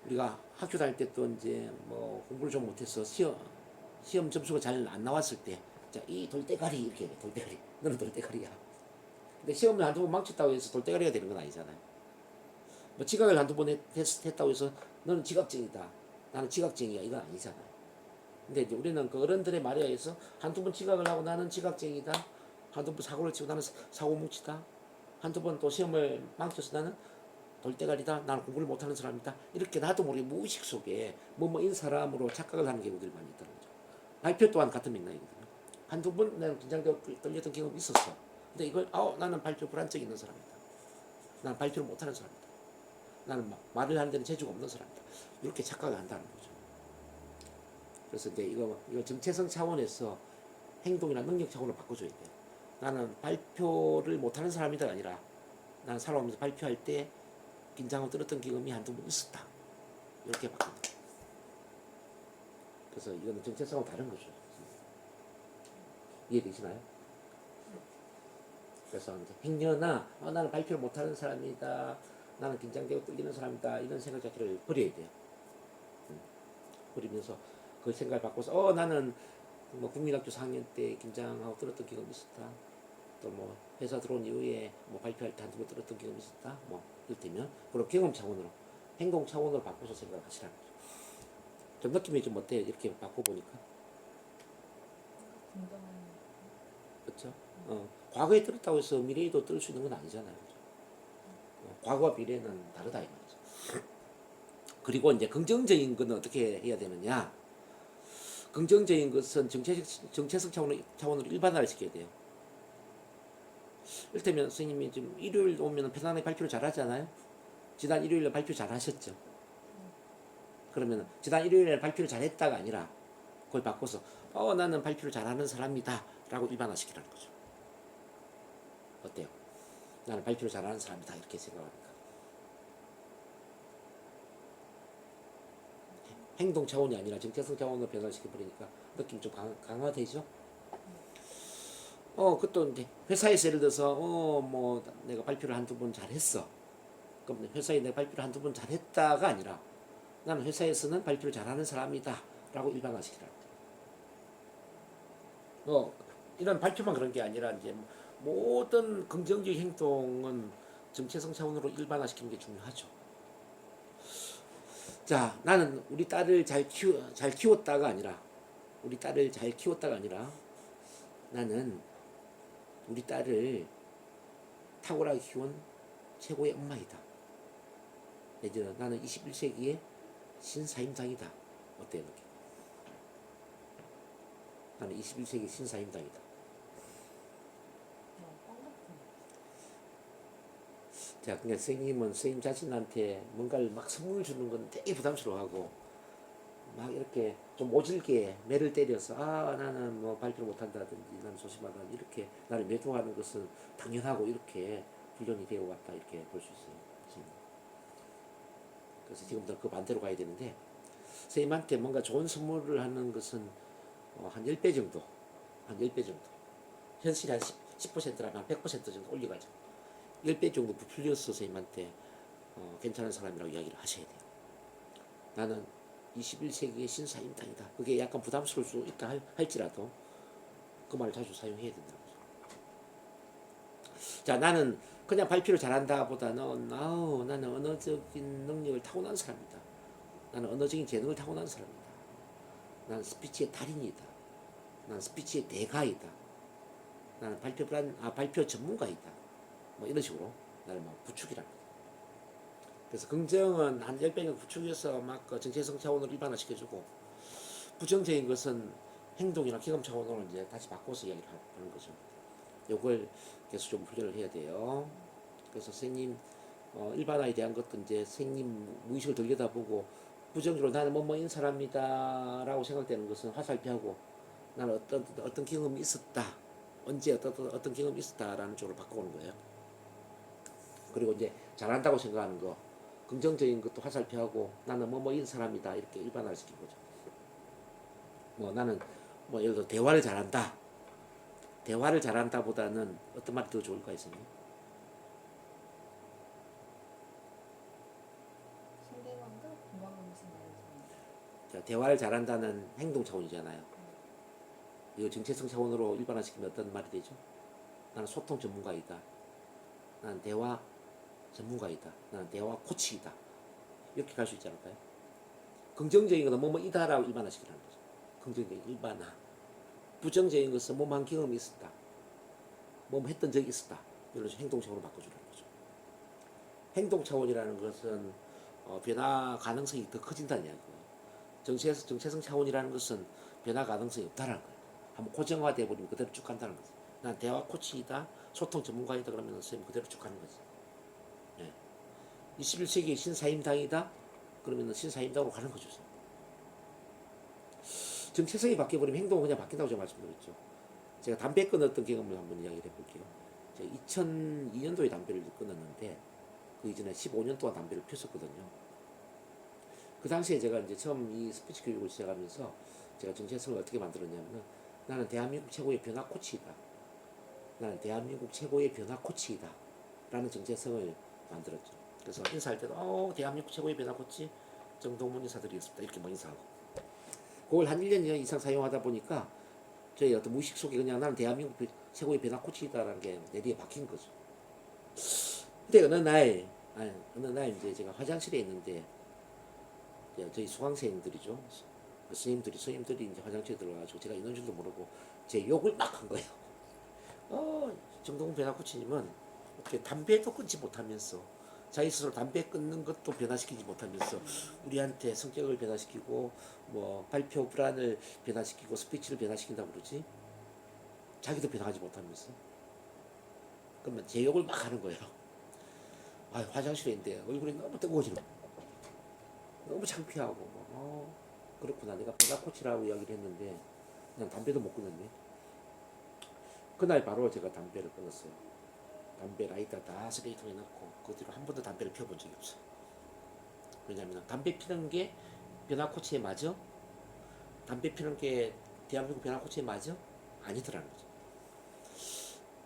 우리가 학교 다닐 때 또 이제 뭐 공부를 좀 못해서 시험 점수가 잘 안 나왔을 때, 자, 이 돌대가리, 이렇게 얘기해. 돌대가리, 너는 돌대가리야. 근데 시험을 한두 번 망쳤다고 해서 돌대가리가 되는 건 아니잖아요. 뭐 지각을 한두 번 했다고 해서 너는 지각쟁이다, 나는 지각쟁이야, 이건 아니잖아요. 근데 이제 우리는 그 어른들의 말에 의해서 한두 번 지각을 하고 나는 지각쟁이다, 한두 번 사고를 치고 나는 사고 뭉치다, 한두 번 또 시험을 망쳐서 나는 돌대가리다, 나는 공부를 못하는 사람이다, 이렇게 나도 모르게 무의식 속에 뭐인 사람으로 착각을 하는 경우들이 많이 있다는 거죠. 발표 또한 같은 맥락이거든요. 한두 번 나는 긴장되고 떨렸던 경험이 있었어. 근데 이걸 나는 발표 불안증이 있는 사람이다, 나는 발표를 못하는 사람이다, 나는 말을 하는 데는 재주가 없는 사람이다, 이렇게 착각을 한다는 거죠. 그래서 이제 이거 정체성 차원에서 행동이나 능력 차원으로 바꿔줘야 돼요. 나는 발표를 못하는 사람이다 아니라, 나는 살아오면서 발표할 때 긴장하고 떨었던 경험이 한두 번 있었다, 이렇게 바꾼다. 그래서 이거는 정체성하고 다른 거죠. 이해되시나요? 그래서 이제 행여나 나는 발표를 못하는 사람이다, 나는 긴장되고 떨리는 사람이다, 이런 생각 자체를 버려야 돼요. 버리면서 그 생각을 바꿔서 나는 뭐 국민학교 4학년 때 긴장하고 떨었던 경험이 있었다, 또 뭐 회사 들어온 이후에 뭐 발표할 때 한두 번 떨었던 경험이 있었다, 뭐 이를테면 그런 경험 차원으로, 행동 차원으로 바꿔서 생각을 하시라는 거죠. 좀 느낌이 좀 어때요? 이렇게 바꿔보니까. 공정한. 그렇죠? 과거에 떨었다고 해서 미래에도 떨 수 있는 건 아니잖아요. 그렇죠? 과거와 미래는 다르다, 이 말이죠. 그리고 이제 긍정적인 건 어떻게 해야 되느냐? 긍정적인 것은 정체성 차원으로 일반화를 시켜야 돼요. 이를테면 선생님이 지금 일요일 오면 편안하게 발표를 잘 하잖아요. 지난 일요일에 발표 잘 하셨죠. 그러면 지난 일요일에 발표를 잘 했다가 아니라 그걸 바꿔서 나는 발표를 잘하는 사람이다 라고 일반화시키라는 거죠. 어때요? 나는 발표를 잘하는 사람이다 이렇게 생각하니까 행동 차원이 아니라 정체성 차원으로 변화시켜버리니까 느낌 좀 강화되죠. 그것도 이제 회사에서 예를 들어서 뭐 내가 발표를 한두 번 잘했어. 그럼 회사에 내가 발표를 한두 번 잘했다가 아니라 나는 회사에서는 발표를 잘하는 사람이다 라고 일반화시키라는 거예요. 이런 발표만 그런 게 아니라 이제 모든 긍정적 행동은 정체성 차원으로 일반화시키는 게 중요하죠. 자, 나는 우리 딸을 잘 키웠다가 아니라 우리 딸을 잘 키웠다가 아니라 나는 우리 딸을 탁월하게 키운 최고의 엄마이다. 예를 나는 21세기의 신사임당이다. 어때요? 이렇게? 나는 21세기 신사임당이다. 자, 그러니까 선생님은 선생님 자신한테 뭔가를 막 선물 주는 건 되게 부담스러워하고 막 이렇게 좀 모질게 매를 때려서 나는 뭐 발표를 못한다든지 나는 소심하다 이렇게 나를 매도하는 것은 당연하고 이렇게 훈련이 되어 왔다 이렇게 볼 수 있어요. 그래서 지금부터 그 반대로 가야 되는데 선생님한테 뭔가 좋은 선물을 하는 것은 한 10배 정도 한 10배 정도 현실이 한 10%라면 한 100% 정도 올려가죠. 10배 정도 부풀려서 선생님한테 괜찮은 사람이라고 이야기를 하셔야 돼요. 나는 21세기의 신사임당이다. 그게 약간 부담스러울 수 있다 할지라도 그 말을 자주 사용해야 된다는 거죠. 자, 나는 그냥 발표를 잘한다 보다는 나는 언어적인 능력을 타고난 사람이다. 나는 언어적인 재능을 타고난 사람이다. 나는 스피치의 달인이다. 나는 스피치의 대가이다. 나는 발표 전문가이다. 뭐 이런 식으로 나를 막 부추기라는 거죠. 그래서 긍정은 한 10배는 부추겨서 막 정체성 차원으로 일반화시켜주고 부정적인 것은 행동이나 경험 차원으로 이제 다시 바꿔서 이야기를 하는 거죠. 요걸 계속 좀 훈련을 해야 돼요. 그래서 선생님 일반화에 대한 것도 이제 선생님 무의식을 들여다보고 부정적으로 나는 뭐뭐인 사람이다 라고 생각되는 것은 화살표하고 나는 어떤 경험이 있었다. 언제 어떤 경험이 있었다라는 쪽으로 바꿔오는 거예요. 그리고 이제 잘한다고 생각하는 거 긍정적인 것도 화살표하고 나는 뭐뭐인 사람이다 이렇게 일반화를 시킨 거죠. 뭐 나는 뭐 예를 들어 대화를 잘한다. 대화를 잘한다 보다는 어떤 말이 더 좋을까 했어요. 상대방과 공감하면서 말해줍니다. 자, 대화를 잘한다는 행동 차원이잖아요. 이거 정체성 차원으로 일반화시키면 어떤 말이 되죠? 나는 소통 전문가이다. 나는 대화 전문가이다. 나는 대화 코치이다. 이렇게 갈 수 있지 않을까요? 긍정적인 것은 뭐뭐이다라고 일반화시키라는 거죠. 긍정적인 일반화. 부정적인 것은 뭐뭐한 경험이 있었다. 뭐뭐 했던 적이 있었다. 이런 행동 차원으로 바꿔주라는 거죠. 행동 차원이라는 것은 변화 가능성이 더 커진다는 이야기고요. 정체성 차원이라는 것은 변화 가능성이 없다는 거예요. 한번 고정화돼 버리면 그대로 쭉 간다는 거죠. 난 대화 코치이다, 소통 전문가이다 그러면 선생님 그대로 쭉 가는 거지. 21세기 신사임당이다 그러면 신사임당으로 가는 거죠. 정체성이 바뀌어버리면 행동은 그냥 바뀐다고 제가 말씀드렸죠. 제가 담배 끊었던 경험을 한번 이야기를 해볼게요. 제가 2002년도에 담배를 끊었는데 그 이전에 15년 동안 담배를 폈었거든요. 그 당시에 제가 이제 처음 이 스피치 교육을 시작하면서 제가 정체성을 어떻게 만들었냐면은 나는 대한민국 최고의 변화 코치이다. 나는 대한민국 최고의 변화 코치이다. 라는 정체성을 만들었죠. 그래서 인사할 때도 대한민국 최고의 변화 코치 정동문 인사드리겠습니다. 이렇게 뭐 인사하고. 그걸 한 1년 이상 사용하다 보니까 저희 어떤 무의식 속에 그냥 나는 대한민국 최고의 변화 코치이다라는 게 뇌리에 박힌 거죠. 근데 어느 날 이제 제가 화장실에 있는데 저희 수강생들이죠. 선생님들이 이제 화장실에 들어가지고 제가 있는 줄도 모르고 제 욕을 막 한 거예요. 정동훈 변화 코치님은 어떻게 담배도 끊지 못하면서 자기 스스로 담배 끊는 것도 변화시키지 못하면서 우리한테 성격을 변화시키고 뭐 발표 불안을 변화시키고 스피치를 변화시킨다고 그러지 자기도 변화하지 못하면서 그러면 제 욕을 막 하는 거예요. 아, 화장실에 있는데 얼굴이 너무 뜨거워지는 거예요. 너무 창피하고 그렇구나. 내가 배나코치라고 이야기를 했는데 그냥 담배도 못 끊었네. 그날 바로 제가 담배를 끊었어요. 담배 라이터 다 쓰레기통에 넣고 그 뒤로 한 번도 담배를 피워본 적이 없어요. 왜냐하면 담배 피는 게 변화코치에 맞아? 담배 피는 게 대한민국 변화코치에 맞아? 아니더라는 거죠.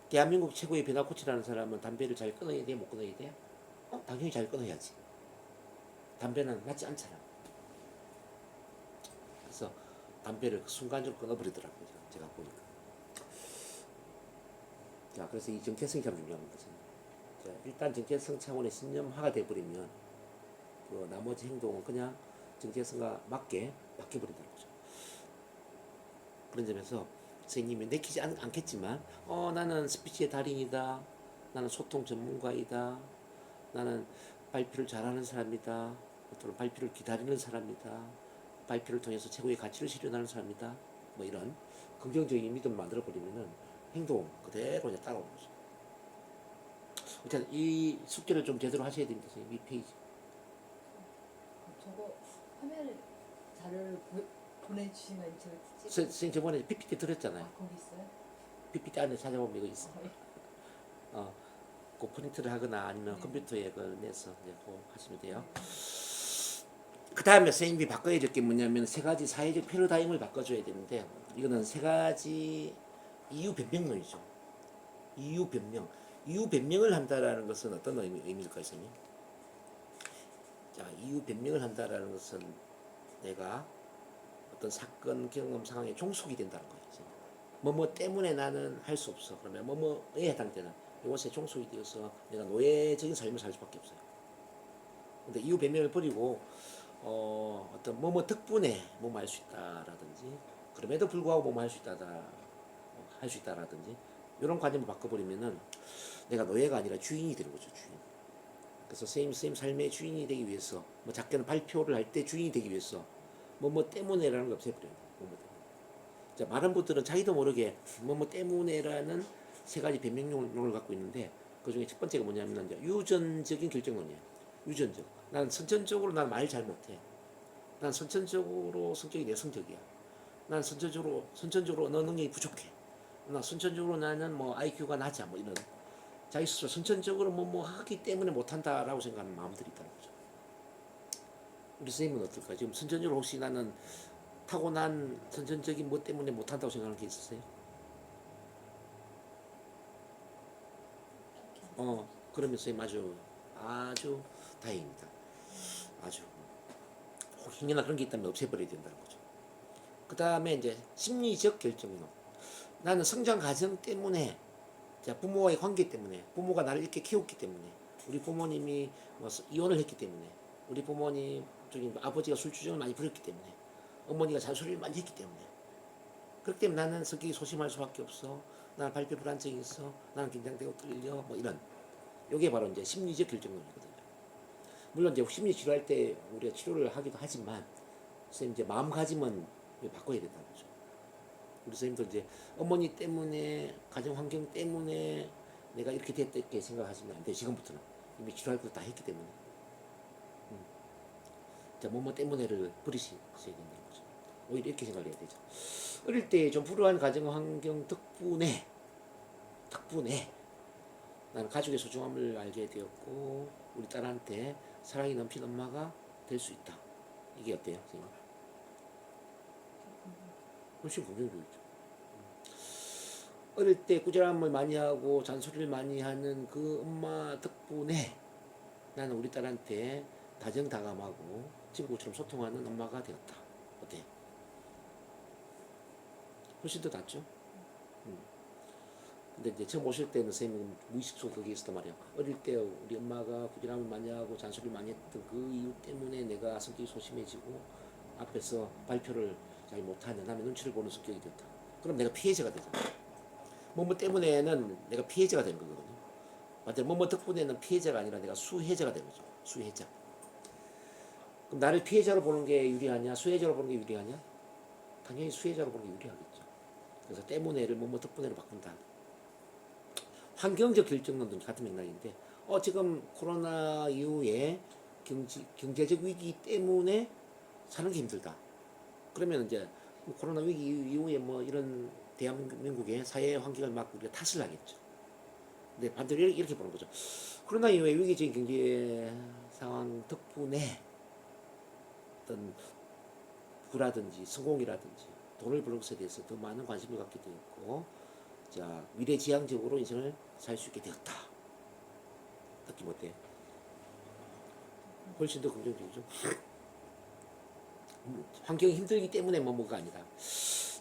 대한민국 최고의 변화코치라는 사람은 담배를 잘 끊어야 돼? 못 끊어야 돼? 당연히 잘 끊어야지. 담배는 맞지 않잖아. 그래서 담배를 순간적으로 끊어버리더라고요. 제가 보니까. 자, 그래서 이 정체성이 참 중요합니다. 자, 일단 정체성 차원의 신념화가 돼버리면 그 나머지 행동은 그냥 정체성과 맞게 바뀌어버린다는 거죠. 그런 점에서 선생님이 내키지 않겠지만 나는 스피치의 달인이다. 나는 소통 전문가이다. 나는 발표를 잘하는 사람이다. 또는 발표를 기다리는 사람이다. 발표를 통해서 최고의 가치를 실현하는 사람이다. 뭐 이런 긍정적인 믿음을 만들어버리면은 행동 그대로 이제 따라오는 거죠. 일단 이 숙제를 좀 제대로 하셔야 됩니다. 선생님. 이 페이지. 저거 화면 자료를 보내주시면 저 찍. 선생님 저번에 PPT 드렸잖아요. 거기 있어요? PPT 안에 찾아보면 이거 있어. 예. 그 프린트를 하거나 아니면 네. 컴퓨터에 그걸 내서 이제 그거 하시면 돼요. 그 다음에 선생님이 바꿔야 될 게 뭐냐면 세 가지 사회적 패러다임을 바꿔줘야 되는데 이거는 세 가지 이유 변명론이죠. 이유 변명. 이유 변명을 한다라는 것은 어떤 의미일까요, 선생님? 자, 이유 변명을 한다라는 것은 내가 어떤 사건, 경험, 상황에 종속이 된다는 거예요. 뭐뭐 때문에 나는 할 수 없어. 그러면 뭐뭐에 해당되는 이것에 종속이 되어서 내가 노예적인 삶을 살 수밖에 없어요. 근데 이유 변명을 버리고 어떤 뭐뭐 덕분에 뭐뭐 할 수 있다라든지 그럼에도 불구하고 뭐뭐 할 수 있다라든지 이런 관념을 바꿔버리면은 내가 노예가 아니라 주인이 되는 거죠. 주인. 그래서 선생님 삶의 주인이 되기 위해서 뭐 작게는 발표를 할 때 주인이 되기 위해서 뭐뭐 때문에라는 걸 없애버려요. 뭐뭐 때문에. 자, 많은 분들은 자기도 모르게 뭐뭐 때문에라는 세 가지 변명론을 갖고 있는데 그 중에 첫 번째가 뭐냐면 이제 유전적인 결정론이에요. 유전적. 난 선천적으로 난 말 잘 못해. 난 선천적으로 성격이 내성적이야. 난 선천적으로 언어 능력이 부족해. 나 선천적으로 나는 뭐 IQ가 낮아. 뭐 이런 자기 스스로 선천적으로 뭐 하기 때문에 못한다라고 생각하는 마음들이 있다는 거죠. 우리 선생님은 어떨까요? 지금 선천적으로 혹시 나는 타고난 선천적인 뭐 때문에 못한다고 생각하는 게 있으세요? 그러면 선생님 아주 다행입니다. 아주 혹시나 그런 게 있다면 없애버려야 된다는 거죠. 그 다음에 이제 심리적 결정론. 나는 성장 과정 때문에, 자, 부모와의 관계 때문에, 부모가 나를 이렇게 키웠기 때문에, 우리 부모님이 뭐 이혼을 했기 때문에, 우리 부모님 저기 아버지가 술주정을 많이 부렸기 때문에, 어머니가 잔소리를 많이 했기 때문에, 그렇기 때문에 나는 성격이 소심할 수밖에 없어. 나는 발표 불안증이 있어. 나는 긴장되고 떨려. 뭐 이런. 이게 바로 이제 심리적 결정론이거든요. 물론 이제 심리 치료할 때 우리가 치료를 하기도 하지만 선생님 이제 마음가짐은 바꿔야 된다는 거죠. 우리 선생님도 이제 어머니 때문에 가정 환경 때문에 내가 이렇게 됐다 이렇게 생각하시면 안 돼요. 지금부터는 이미 치료할 것도 다 했기 때문에. 자, 뭐뭐 때문에를 버리셔야 된다는 거죠. 오히려 이렇게 생각을 해야 되죠. 어릴 때 좀 불우한 가정 환경 덕분에 나는 가족의 소중함을 알게 되었고 우리 딸한테 사랑이 넘치는 엄마가 될 수 있다. 이게 어때요, 선생님? 훨씬 긍정적이죠. 어릴 때 꾸지람을 많이 하고 잔소리를 많이 하는 그 엄마 덕분에 나는 우리 딸한테 다정다감하고 친구처럼 소통하는 엄마가 되었다. 어때요? 훨씬 더 낫죠? 근데 이제 처음 오실 때는 선생님은 무의식 속에 그게 있었단 말이에요. 어릴 때 우리 엄마가 꾸지람을 많이 하고 잔소리를 많이 했던 그 이유 때문에 내가 성격이 소심해지고 앞에서 발표를 잘 못하는 남의 눈치를 보는 성격이 됐다. 그럼 내가 피해자가 되잖아. 뭐뭐 때문에는 내가 피해자가 되는 거거든요. 맞아요. 뭐뭐 덕분에는 피해자가 아니라 내가 수혜자가 되는 거죠. 수혜자. 그럼 나를 피해자로 보는 게 유리하냐, 수혜자로 보는 게 유리하냐? 당연히 수혜자로 보는 게 유리하겠죠. 그래서 때문에를 뭐뭐 덕분에로 바꾼다. 환경적 결정론도 같은 맥락인데 지금 코로나 이후에 경제적 위기 때문에 사는 게 힘들다. 그러면 이제 뭐 코로나 위기 이후에 뭐 이런 대한민국의 사회 환경을 막 우리가 탓을 하겠죠. 근데 반대로 이렇게 보는 거죠. 코로나 이후에 위기적인 경제 상황 덕분에 어떤 부라든지 성공이라든지 돈을 버는 것에 대해서 더 많은 관심을 갖게 되었고, 자, 미래지향적으로 인생을 살 수 있게 되었다. 느낌 어때요? 훨씬 더 긍정적이죠. 환경이 힘들기 때문에 뭐가 아니다.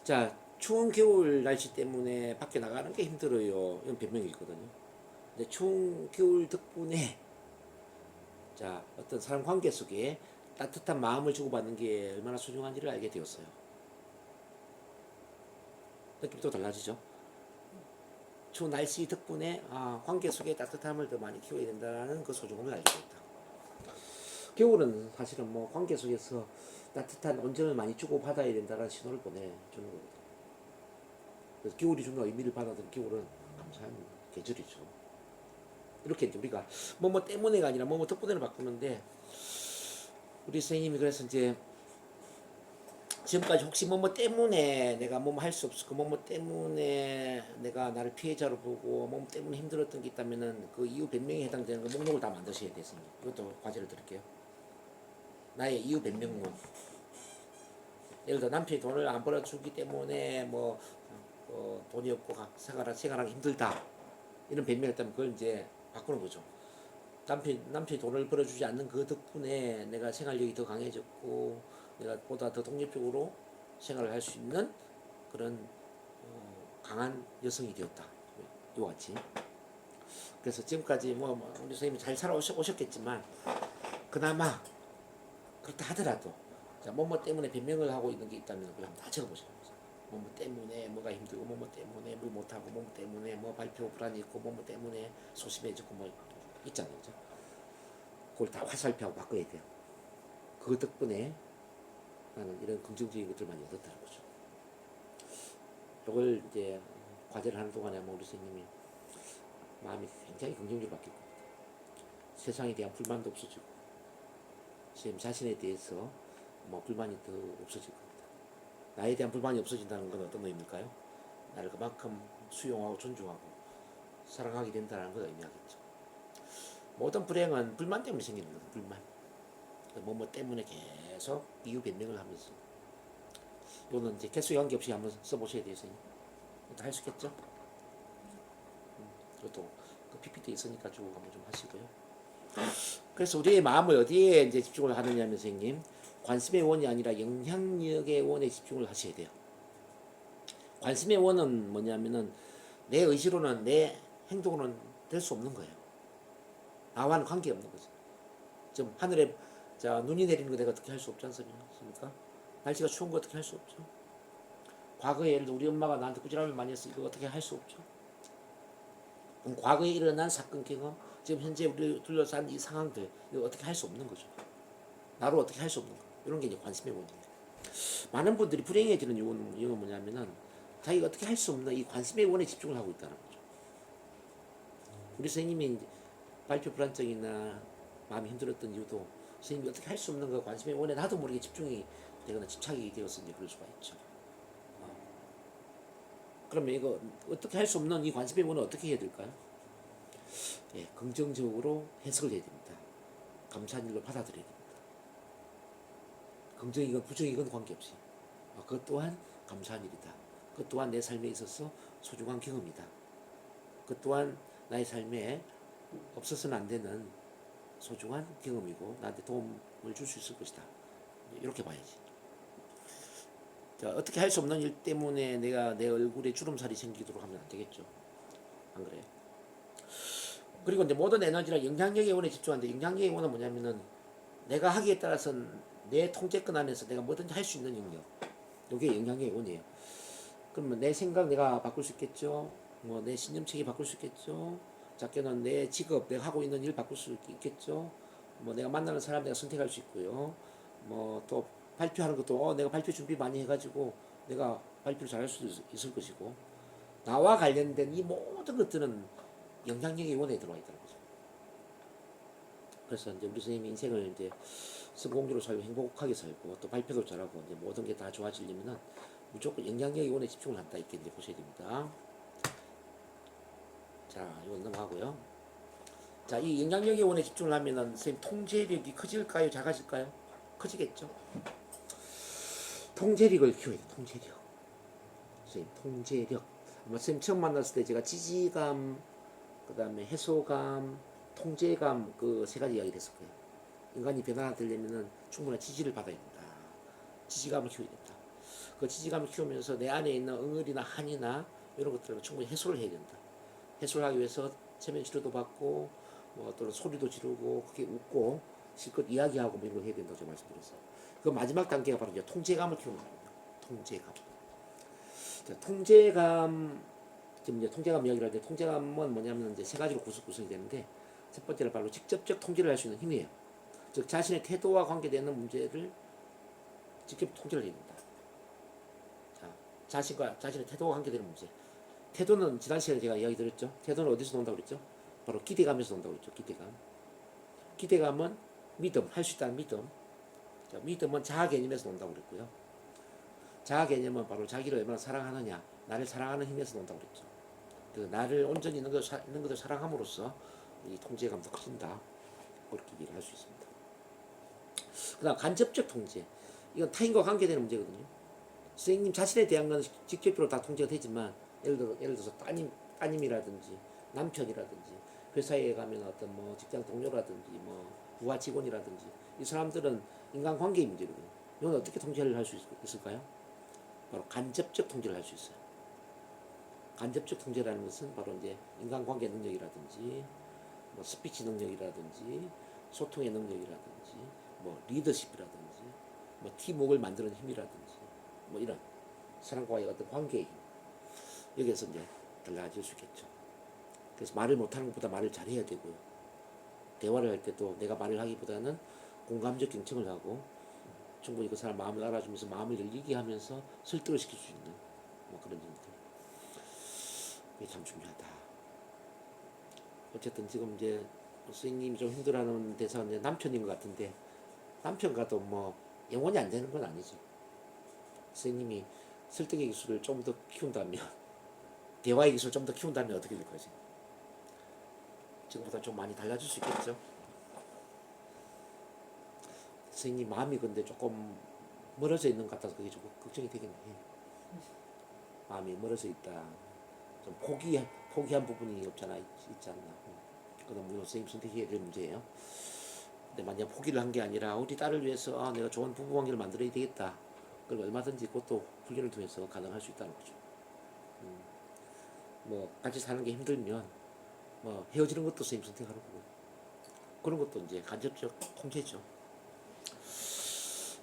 자, 추운 겨울 날씨 때문에 밖에 나가는 게 힘들어요. 이건 변명이 있거든요. 근데 추운 겨울 덕분에 자, 어떤 사람 관계 속에 따뜻한 마음을 주고받는 게 얼마나 소중한지를 알게 되었어요. 느낌이 또 달라지죠. 추운 날씨 덕분에 관계 속에 따뜻함을 더 많이 키워야 된다는 그 소중함을 알게 됐다. 겨울은 사실은 뭐 관계 속에서 따뜻한 온정을 많이 주고받아야 된다는 신호를 보내주는 겁니다. 그래서 겨울이 주는 의미를 받아들인 겨울은 감사한 계절이죠. 이렇게 이제 우리가 뭐 때문에가 아니라 뭐 덕분에를 바꾸는데, 우리 선생님이 그래서 이제 지금까지 혹시 뭐 때문에 내가 뭐 할 수 없었고 뭐 때문에 내가 나를 피해자로 보고 뭐 때문에 힘들었던 게 있다면은 그 이유 변명에 해당되는 그 목록을 다 만드셔야 되습니다. 이것도 과제를 드릴게요. 나의 이유 변명론. 예를 들어 남편이 돈을 안 벌어주기 때문에 돈이 없고 생활하기 힘들다, 이런 변명했다면 그걸 이제 바꾸는 거죠. 남편이 돈을 벌어주지 않는 그 덕분에 내가 생활력이 더 강해졌고 내가 보다 더 독립적으로 생활을 할 수 있는 그런 강한 여성이 되었다. 이와 같이. 그래서 지금까지 우리 선생님이 잘 살아오셨겠지만 그나마 그렇다 하더라도 자, 뭐뭐 때문에 변명을 하고 있는 게 있다면 그걸 한번 다 적어보시는 거죠. 뭐뭐 때문에 뭐가 힘들고 뭐뭐 때문에 뭐 못하고 뭐뭐 때문에 뭐 발표 불안이 있고 뭐뭐 때문에 소심해졌고 뭐 있잖아요. 그죠? 그걸 다 화살표하고 바꿔야 돼요. 그 덕분에 나는 이런 긍정적인 것들 많이 얻었다는 거죠. 이걸 이제 과제를 하는 동안에 아마 우리 선생님이 마음이 굉장히 긍정적으로 바뀔 겁니다. 세상에 대한 불만도 없어지고 선생님 자신에 대해서 불만이 더 없어질 겁니다. 나에 대한 불만이 없어진다는 건 어떤 의미일까요? 나를 그만큼 수용하고 존중하고 사랑하게 된다는 걸 의미하겠죠. 모든 불행은 불만 때문에 생기는 거예요. 불만. 뭐 때문에 계속 이유 변명을 하면서. 이거는 이제 개수에 관계없이 한번 써보셔야 돼요. 할 수 있겠죠? 이것도 그 PPT 있으니까 쭉 한번 좀 하시고요. 그래서 우리의 마음을 어디에 이제 집중을 하느냐면 선생님, 관심의 원이 아니라 영향력의 원에 집중을 하셔야 돼요. 관심의 원은 뭐냐면은 내 의지로는 내 행동으로는 될 수 없는 거예요. 나와는 관계없는 거죠. 지금 하늘에 눈이 내리는 거 내가 어떻게 할 수 없지 않습니까? 날씨가 추운 거 어떻게 할 수 없죠. 과거에 예를 들어 우리 엄마가 나한테 꾸지람을 많이 했어. 이거 어떻게 할 수 없죠. 그럼 과거에 일어난 사건 경험, 지금 현재 우리 둘러싼 이 상황들, 이거 어떻게 할 수 없는 거죠. 나로 어떻게 할 수 없는 거. 이런 게 이제 관심의 원이에요. 많은 분들이 불행해지는 이유는 뭐냐면은 자기가 어떻게 할 수 없는 이 관심의 원에 집중을 하고 있다는 거죠. 우리 선생님이 발표 불안증이나 마음이 힘들었던 이유도 선생님이 어떻게 할 수 없는 그 관심의 원에 나도 모르게 집중이 되거나 집착이 되어서 이제 그럴 수가 있죠. 그러면 이거 어떻게 할 수 없는 이 관심의 원을 어떻게 해야 될까요? 예, 긍정적으로 해석을 해야 됩니다. 감사한 일로 받아들여야 됩니다. 긍정이건 부정이건 관계없이 그것 또한 감사한 일이다. 그것 또한 내 삶에 있어서 소중한 경험이다. 그것 또한 나의 삶에 없어서는 안 되는 소중한 경험이고 나한테 도움을 줄 수 있을 것이다. 이렇게 봐야지. 자, 어떻게 할 수 없는 일 때문에 내가 내 얼굴에 주름살이 생기도록 하면 안 되겠죠. 안 그래요? 그리고 이제 모든 에너지랑 영향력의 원에 집중하는데, 영향력의 원은 뭐냐면은 내가 하기에 따라서는 내 통제권 안에서 내가 뭐든지 할 수 있는 영역. 이게 영향력의 원이에요. 그러면 내 생각 내가 바꿀 수 있겠죠. 내 신념체계 바꿀 수 있겠죠. 작게는 내 직업, 내가 하고 있는 일 바꿀 수 있겠죠. 내가 만나는 사람 내가 선택할 수 있고요. 또 발표하는 것도 내가 발표 준비 많이 해가지고 내가 발표를 잘할 수 있을 것이고, 나와 관련된 이 모든 것들은 영향력의 원에 들어와 있다는 거죠. 그래서 이제 우리 선생님이 인생을 이제 성공적으로 살고 행복하게 살고 또 발표도 잘하고 이제 모든 게 다 좋아지려면은 무조건 영향력의 원에 집중을 한다 이렇게 이제 보셔야 됩니다. 자, 이건 넘어가고요. 자, 이 영향력의 원에 집중을 하면은 선생님 통제력이 커질까요? 작아질까요? 커지겠죠. 통제력을 키워야 돼. 통제력. 선생님 통제력. 아마 선생님 처음 만났을 때 제가 지지감, 그 다음에 해소감, 통제감 그 세 가지 이야기 됐을 거예요. 인간이 변화되려면은 충분한 지지를 받아야 된다. 지지감을 키워야 된다. 그 지지감을 키우면서 내 안에 있는 응어리나 한이나 이런 것들을 충분히 해소를 해야 된다. 해소를 하기 위해서 체면 치료도 받고 뭐 또는 소리도 지르고 크게 웃고 실컷 이야기하고 뭐 이런 걸 해야 된다고 제가 말씀드렸어요. 그 마지막 단계가 바로 이제 통제감을 키우는 겁니다. 통제감. 자, 통제감 지금 이제 통제감 이야기를 하는데 통제감은 뭐냐면 이제 세 가지로 구성이 되는데 첫 번째는 바로 직접적 통제를 할 수 있는 힘이에요. 즉 자신의 태도와 관계되는 문제를 직접 통제를 해야 된다. 자, 자신과 자신의 태도와 관계되는 문제. 태도는 지난 시간에 제가 이야기 드렸죠. 태도는 어디서 나온다고 그랬죠? 바로 기대감에서 나온다고 그랬죠. 기대감. 기대감은 믿음, 할 수 있다는 믿음. 자, 믿음은 자아 개념에서 나온다고 그랬고요. 자아 개념은 바로 자기를 얼마나 사랑하느냐, 나를 사랑하는 힘에서 나온다고 그랬죠. 그 나를 온전히 있는 것을 사랑함으로써 이 통제감도 커진다. 그렇게 얘기를 할 수 있습니다. 그 다음 간접적 통제. 이건 타인과 관계되는 문제거든요. 선생님 자신에 대한 건 직접적으로 다 통제가 되지만 예를 들어서 따님이라든지 남편이라든지 회사에 가면 어떤 뭐 직장 동료라든지 뭐 부하 직원이라든지 이 사람들은 인간관계의 문제거든요. 이건 어떻게 통제를 할 수 있을까요? 바로 간접적 통제를 할 수 있어요. 간접적 통제라는 것은 바로 이제 인간관계 능력이라든지 뭐 스피치 능력이라든지 소통의 능력이라든지 뭐 리더십이라든지 뭐 팀워크를 만드는 힘이라든지 뭐 이런 사람과의 어떤 관계의 힘 여기에서 이제 달라질 수 있겠죠. 그래서 말을 못하는 것보다 말을 잘해야 되고요. 대화를 할 때도 내가 말을 하기보다는 공감적 경청을 하고 충분히 그 사람 마음을 알아주면서 마음을 열리게 하면서 설득을 시킬 수 있는 뭐 그런 점들 이게 참 중요하다. 어쨌든 지금 이제 선생님이 좀 힘들어하는 대사는 남편인 것 같은데 남편과도 뭐 영원히 안 되는 건 아니죠. 선생님이 설득의 기술을 좀 더 키운다면 대화의 기술을 좀 더 키운다면 어떻게 될 거지? 지금보다 좀 많이 달라질 수 있겠죠. 선생님 마음이 근데 조금 멀어져 있는 것 같아서 그게 조금 걱정이 되긴 해. 마음이 멀어져 있다. 좀 포기한 부분이 없잖아 있지 않나. 그건 물론 선생님 선택해야 될 문제예요. 근데 만약 포기를 한 게 아니라 우리 딸을 위해서 내가 좋은 부부 관계를 만들어야 되겠다. 그럼 얼마든지 그것도 훈련을 통해서 가능할 수 있다는 거죠. 뭐 같이 사는 게 힘들면 뭐 헤어지는 것도 선생님 선택하는 거고 그런 것도 이제 간접적 통제죠.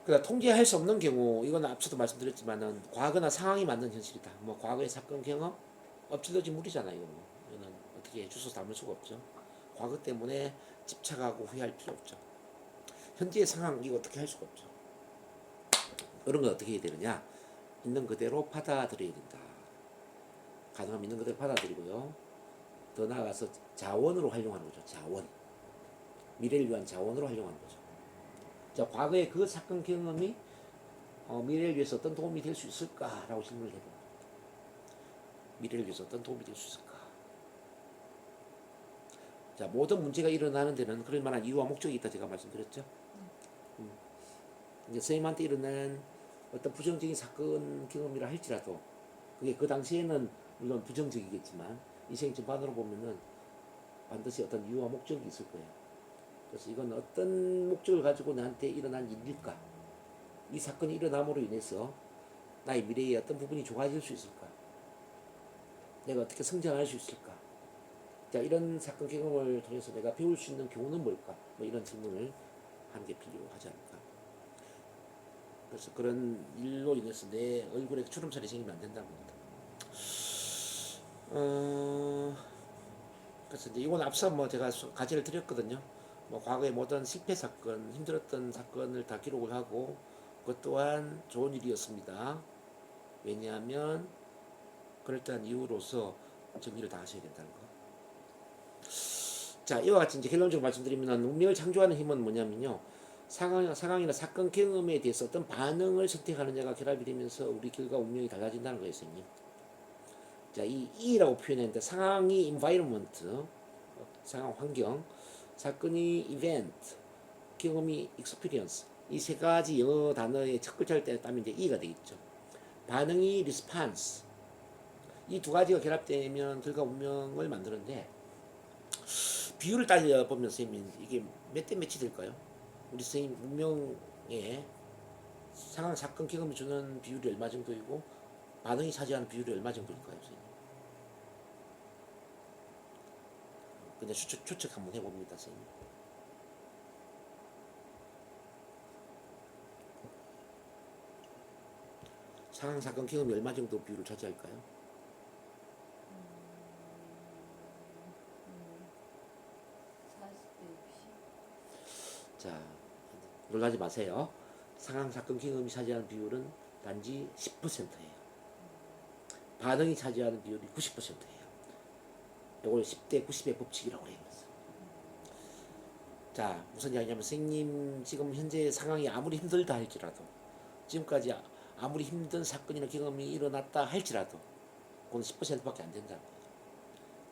그러니까 통제할 수 없는 경우 이건 앞서도 말씀드렸지만은 과거나 상황이 만든 현실이다. 뭐 과거의 사건 경험 엎질러진 물이잖아요. 이거는 어떻게 주워 담을 수가 없죠. 과거 때문에 집착하고 후회할 필요 없죠. 현재의 상황 이거 어떻게 할 수가 없죠. 그런 건 어떻게 해야 되느냐? 있는 그대로 받아들여야 된다. 가능하면 있는 그대로 받아들이고요. 더 나아가서 자원으로 활용하는 거죠. 자원. 미래를 위한 자원으로 활용하는 거죠. 자, 과거의 그 사건 경험이 미래를 위해서 어떤 도움이 될 수 있을까라고 질문을 해봅니다. 미래를 위해서 어떤 도움이 될 수 있을까? 자, 모든 문제가 일어나는 데는 그럴 만한 이유와 목적이 있다 제가 말씀드렸죠. 이제 선생님한테 일어난 어떤 부정적인 사건 경험이라 할지라도 그게 그 당시에는 물론 부정적이겠지만 인생 전반으로 보면은 반드시 어떤 이유와 목적이 있을 거예요. 그래서 이건 어떤 목적을 가지고 나한테 일어난 일일까? 이 사건이 일어남으로 인해서 나의 미래의 어떤 부분이 좋아질 수 있을까? 내가 어떻게 성장할 수 있을까? 자, 이런 사건 경험을 통해서 내가 배울 수 있는 교훈은 뭘까? 뭐 이런 질문을 하는 게 필요하지 않을까? 그래서 그런 일로 인해서 내 얼굴에 주름살이 생기면 안 된다는 겁니다. 그래서 이제 이건 앞서 뭐 제가 가지를 드렸거든요. 뭐 과거의 모든 실패 사건, 힘들었던 사건을 다 기록을 하고 그것 또한 좋은 일이었습니다. 왜냐하면 그럴듯한 이유로서 정리를 다 하셔야 된다는 거. 자, 이와 같이 이제 결론적으로 말씀드리면 운명을 창조하는 힘은 뭐냐면요. 상황이나 사건 경험에 대해서 어떤 반응을 선택하느냐가 결합이 되면서 우리 결과 운명이 달라진다는 거예요, 선생님. 자, 이 E라고 표현했는데 상황이 environment, 상황 환경, 사건이 event, 경험이 experience. 이 세 가지 영어 단어의 첫 글자를 따면 이제 E가 되겠죠. 반응이 response. 이 두 가지가 결합되면 결과 운명을 만드는데 비율을 따져보면 선생님 이게 몇 대 몇이 될까요? 우리 선생님 운명에 상황 사건 경험이 주는 비율이 얼마 정도이고 반응이 차지하는 비율이 얼마 정도일까요, 선생님? 그냥 추측 한번 해봅니다, 선생님. 상황 사건 경험이 얼마 정도 비율을 차지할까요? 40대 60. 자, 놀라지 마세요. 상황 사건 경험이 차지하는 비율은 단지 10%예요. 반응이 차지하는 비율이 90%예요. 이걸 10대 90의 법칙이라고 해요. 자, 무슨 이야기냐면 선생님 지금 현재 상황이 아무리 힘들다 할지라도 지금까지 아무리 힘든 사건이나 경험이 일어났다 할지라도 그건 10%밖에 안 된다는 거예요.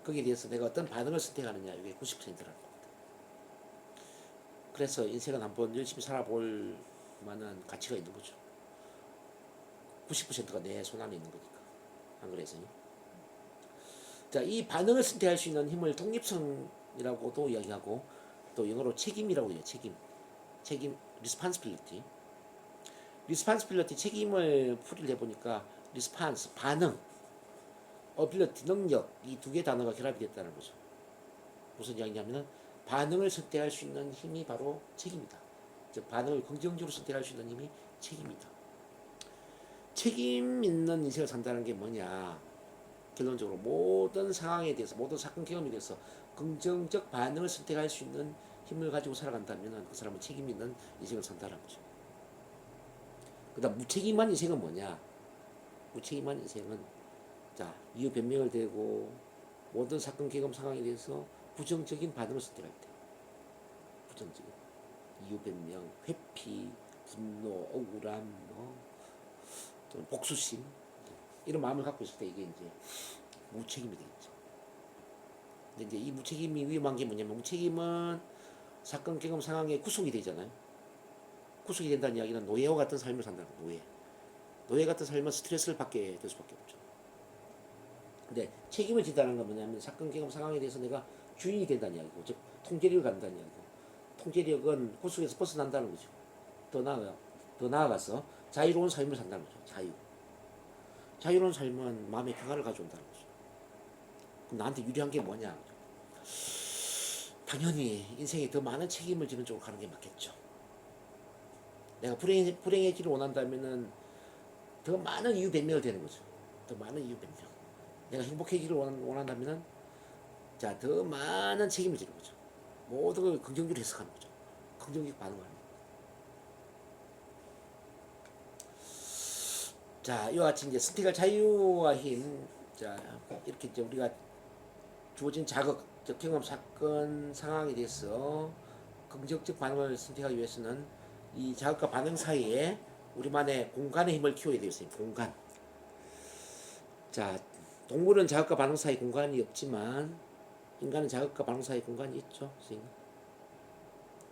거기에 대해서 내가 어떤 반응을 선택하느냐 이게 90%라는 겁니다. 그래서 인생은 한번 열심히 살아볼 만한 가치가 있는 거죠. 90%가 내 손 안에 있는 거니까. 안 그래서요? 자, 이 반응을 선택할 수 있는 힘을 독립성이라고도 이야기하고 또 영어로 책임이라고 해요. 책임, responsibility. responsibility 책임을 풀이를 해보니까 response 반응, ability 능력 이 두 개 단어가 결합이 됐다는 거죠. 무슨 이야기냐면은 반응을 선택할 수 있는 힘이 바로 책임이다. 즉 반응을 긍정적으로 선택할 수 있는 힘이 책임이다. 책임 있는 인생을 산다는 게 뭐냐? 결론적으로 모든 상황에 대해서 모든 사건 경험에 대해서 긍정적 반응을 선택할 수 있는 힘을 가지고 살아간다면 그 사람은 책임 있는 인생을 산다는 거죠. 그다음 무책임한 인생은 뭐냐? 무책임한 인생은 자 이유 변명을 대고 모든 사건 경험 상황에 대해서 부정적인 반응을 선택할 때 부정적인 이유 변명, 회피, 분노, 억울함, 또 복수심 이런 마음을 갖고 있을 때 이게 이제 무책임이 되겠죠. 근데 이제 이 무책임이 위험한 게 뭐냐면 무책임은 사건 경험 상황에 구속이 되잖아요. 구속이 된다는 이야기는 노예와 같은 삶을 산다는 거예요. 노예 같은 삶은 스트레스를 받게 될 수밖에 없죠. 근데 책임을 지다는 건 뭐냐면 사건 경험 상황에 대해서 내가 주인이 된다는 이야기고 즉 통제력을 갖는다는 이야기고 통제력은 구속에서 벗어난다는 거죠. 더 나아가서 자유로운 삶을 산다는 거죠. 자유로운 삶은 마음의 평화를 가져온다는 거죠. 그럼 나한테 유리한 게 뭐냐? 당연히 인생에 더 많은 책임을 지는 쪽으로 가는 게 맞겠죠. 내가 불행해지를 원한다면은 더 많은 이유 변명을 되는 거죠. 더 많은 이유 변명. 내가 행복해지를 원한다면은 자, 더 많은 책임을 지는 거죠. 모든 걸 긍정적으로 해석하는 거죠. 긍정적 반응을 하는 거죠. 자, 이와 같이 이제 선택할 자유와 힘, 자, 이렇게 이제 우리가 주어진 자극, 즉 경험, 사건, 상황에 대해서 긍정적 반응을 선택하기 위해서는 이 자극과 반응 사이에 우리만의 공간의 힘을 키워야 되겠어요. 공간. 자, 동물은 자극과 반응 사이 공간이 없지만 인간은 자극과 반응 사이 공간이 있죠. 선생님.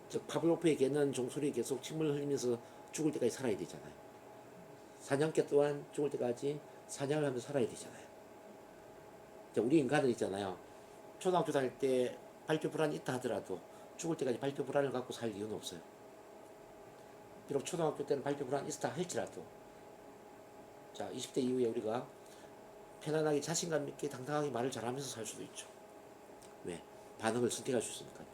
즉 파블로프의 개는 종소리에 계속 침을 흘리면서 죽을 때까지 살아야 되잖아요. 사냥개 또한 죽을 때까지 사냥을 하면서 살아야 되잖아요. 자, 우리 인간은 있잖아요. 초등학교 다닐 때 발표 불안이 있다 하더라도 죽을 때까지 발표 불안을 갖고 살 이유는 없어요. 비록 초등학교 때는 발표 불안이 있다 할지라도 자 20대 이후에 우리가 편안하게 자신감 있게 당당하게 말을 잘하면서 살 수도 있죠. 왜? 반응을 선택할 수 있으니까요.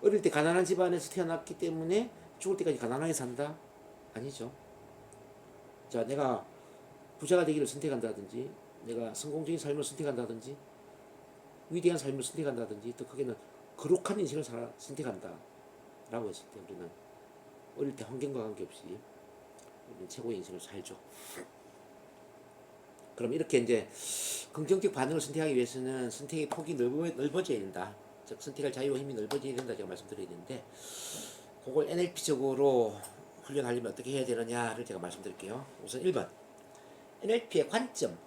어릴 때 가난한 집안에서 태어났기 때문에 죽을 때까지 가난하게 산다? 아니죠. 자, 내가 부자가 되기를 선택한다든지 내가 성공적인 삶을 선택한다든지 위대한 삶을 선택한다든지 더 크게는 거룩한 인생을 선택한다 라고 했을 때 우리는 어릴 때 환경과 관계없이 우리는 최고의 인생을 살죠. 그럼 이렇게 이제 긍정적 반응을 선택하기 위해서는 선택의 폭이 넓어져야 된다. 즉 선택할 자유와 힘이 넓어져야 된다 제가 말씀드려야 되는데 그걸 NLP적으로 훈련하려면 어떻게 해야 되느냐를 제가 말씀드릴게요. 우선 1번 NLP의 관점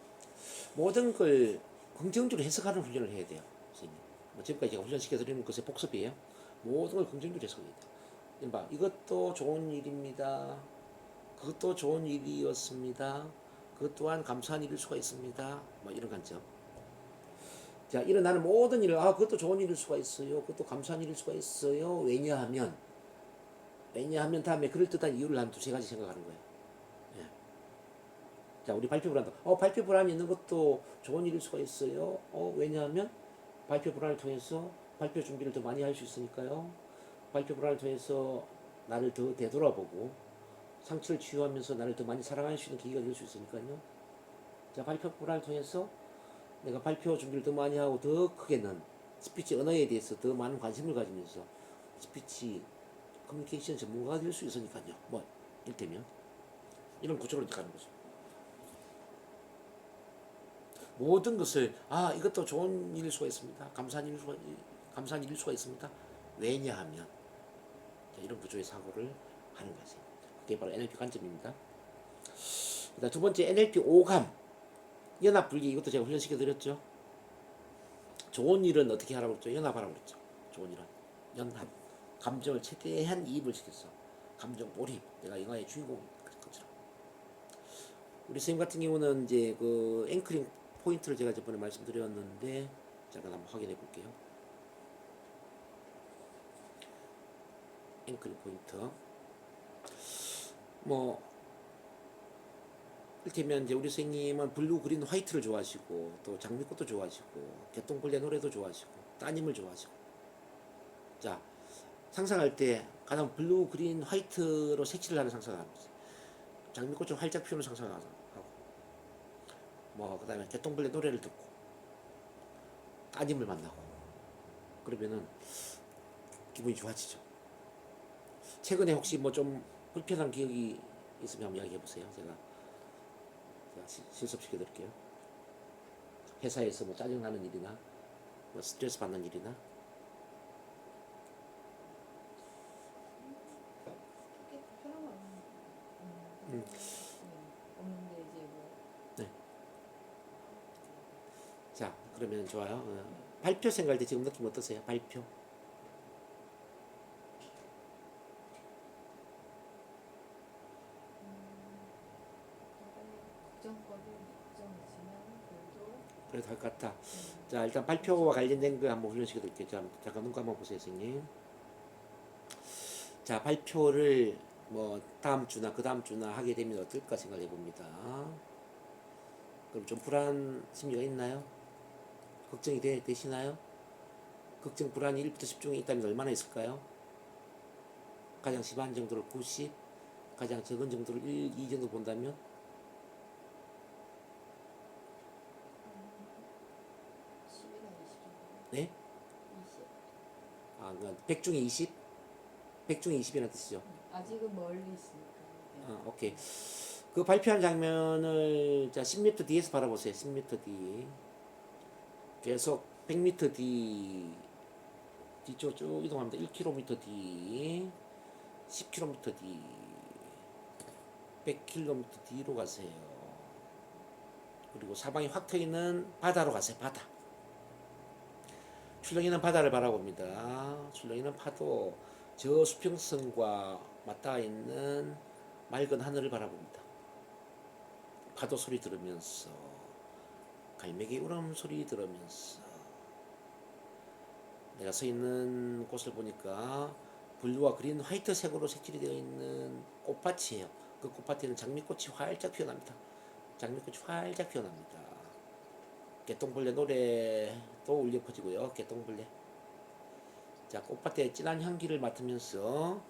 모든 걸 긍정적으로 해석하는 훈련을 해야 돼요. 선생님. 뭐 지금까지 제가 훈련시켜드리는 것의 복습이에요. 모든 걸 긍정적으로 해석해야 돼요. 봐, 이것도 좋은 일입니다. 그것도 좋은 일이었습니다. 그것 또한 감사한 일일 수가 있습니다. 뭐 이런 관점. 자, 일어나는 모든 일을 그것도 좋은 일일 수가 있어요. 그것도 감사한 일일 수가 있어요. 왜냐하면 다음에 그럴듯한 이유를 한 두세 가지 생각하는 거예요. 예. 자, 우리 발표 불안도 발표 불안이 있는 것도 좋은 일일 수가 있어요. 왜냐하면 발표 불안을 통해서 발표 준비를 더 많이 할 수 있으니까요. 발표 불안을 통해서 나를 더 되돌아보고 상처를 치유하면서 나를 더 많이 사랑할 수 있는 계기가 될 수 있으니까요. 자, 발표 불안을 통해서 내가 발표 준비를 더 많이 하고 더 크게는 스피치 언어에 대해서 더 많은 관심을 가지면서 스피치 커뮤니케이션 전문가가 될 수 있으니까요. 뭐 이를테면 이런 구조로 가는 거죠. 모든 것을 이것도 좋은 일일 수가 있습니다. 감사한 일일 수가 있습니다. 왜냐하면 자, 이런 구조의 사고를 하는 거지. 그게 바로 NLP 관점입니다. 그다음 두 번째 NLP 오감 연합 분리 이것도 제가 훈련시켜 드렸죠. 좋은 일은 어떻게 하라고 그랬죠? 연합하라고 그랬죠. 좋은 일은 연합 감정을 최대한 이입을 시켰어. 감정 몰입 내가 영화의 주인공 것처럼. 우리 선생님 같은 경우는 이제 그 앵커링 포인트를 제가 저번에 말씀드렸는데 잠깐 한번 확인해 볼게요. 앵커링 포인트 뭐 이를테면 이제 우리 선생님은 블루, 그린, 화이트를 좋아하시고 또 장미꽃도 좋아하시고 개똥벌레 노래도 좋아하시고 따님을 좋아하시고 자 상상할 때 가장 블루, 그린, 화이트로 색칠을 하는 상상을 합니다. 장미꽃을 활짝 피우는 상상을 하고 뭐 그다음에 개똥벌레 노래를 듣고 따님을 만나고 그러면은 기분이 좋아지죠. 최근에 혹시 뭐 좀 불편한 기억이 있으면 한번 이야기해 보세요. 제가 실습시켜 드릴게요. 회사에서 뭐 짜증나는 일이나 뭐 스트레스 받는 일이나 크게 불편한 건 없는데 이제 뭐 네. 자 그러면 좋아요. 발표 생각할 때 지금 느낌 어떠세요? 발표 그래도 할 것 같다. 자 일단 발표와 관련된 거 한번 훈련시켜 드릴게요. 자, 잠깐 눈 감아 보세요 선생님. 자 발표를 뭐 다음 주나 그 다음 주나 하게 되면 어떨까 생각해 봅니다. 그럼 좀 불안 심리가 있나요? 걱정이 되시나요? 걱정 불안이 1부터 10 중에 있다면 얼마나 있을까요? 가장 심한 정도를 90, 가장 적은 정도를 1, 2 정도 본다면 10이나 20 정도. 네? 20. 그러니까 100 중에 20? 100 중에 20이라는 뜻이죠. 아직은 멀리 있으니까. 네. 오케이. 그 발표한 장면을 자 10m 뒤에서 바라보세요. 10m 뒤. 계속 100m 뒤쪽 쭉 이동합니다. 1km 뒤, 10km 뒤, 100km 뒤로 가세요. 그리고 사방이 확 트이는 바다로 가세요. 바다. 출렁이는 바다를 바라봅니다. 출렁이는 파도, 저 수평선과 맞닿아 있는 맑은 하늘을 바라봅니다. 파도 소리 들으면서 갈매기 울음소리 들으면서 내가 서 있는 곳을 보니까 블루와 그린, 화이트 색으로 색칠이 되어 있는 꽃밭이에요. 그 꽃밭에는 장미꽃이 활짝 피어납니다. 장미꽃이 활짝 피어납니다. 개똥벌레 노래도 울려 퍼지고요. 개똥벌레. 자, 꽃밭의 진한 향기를 맡으면서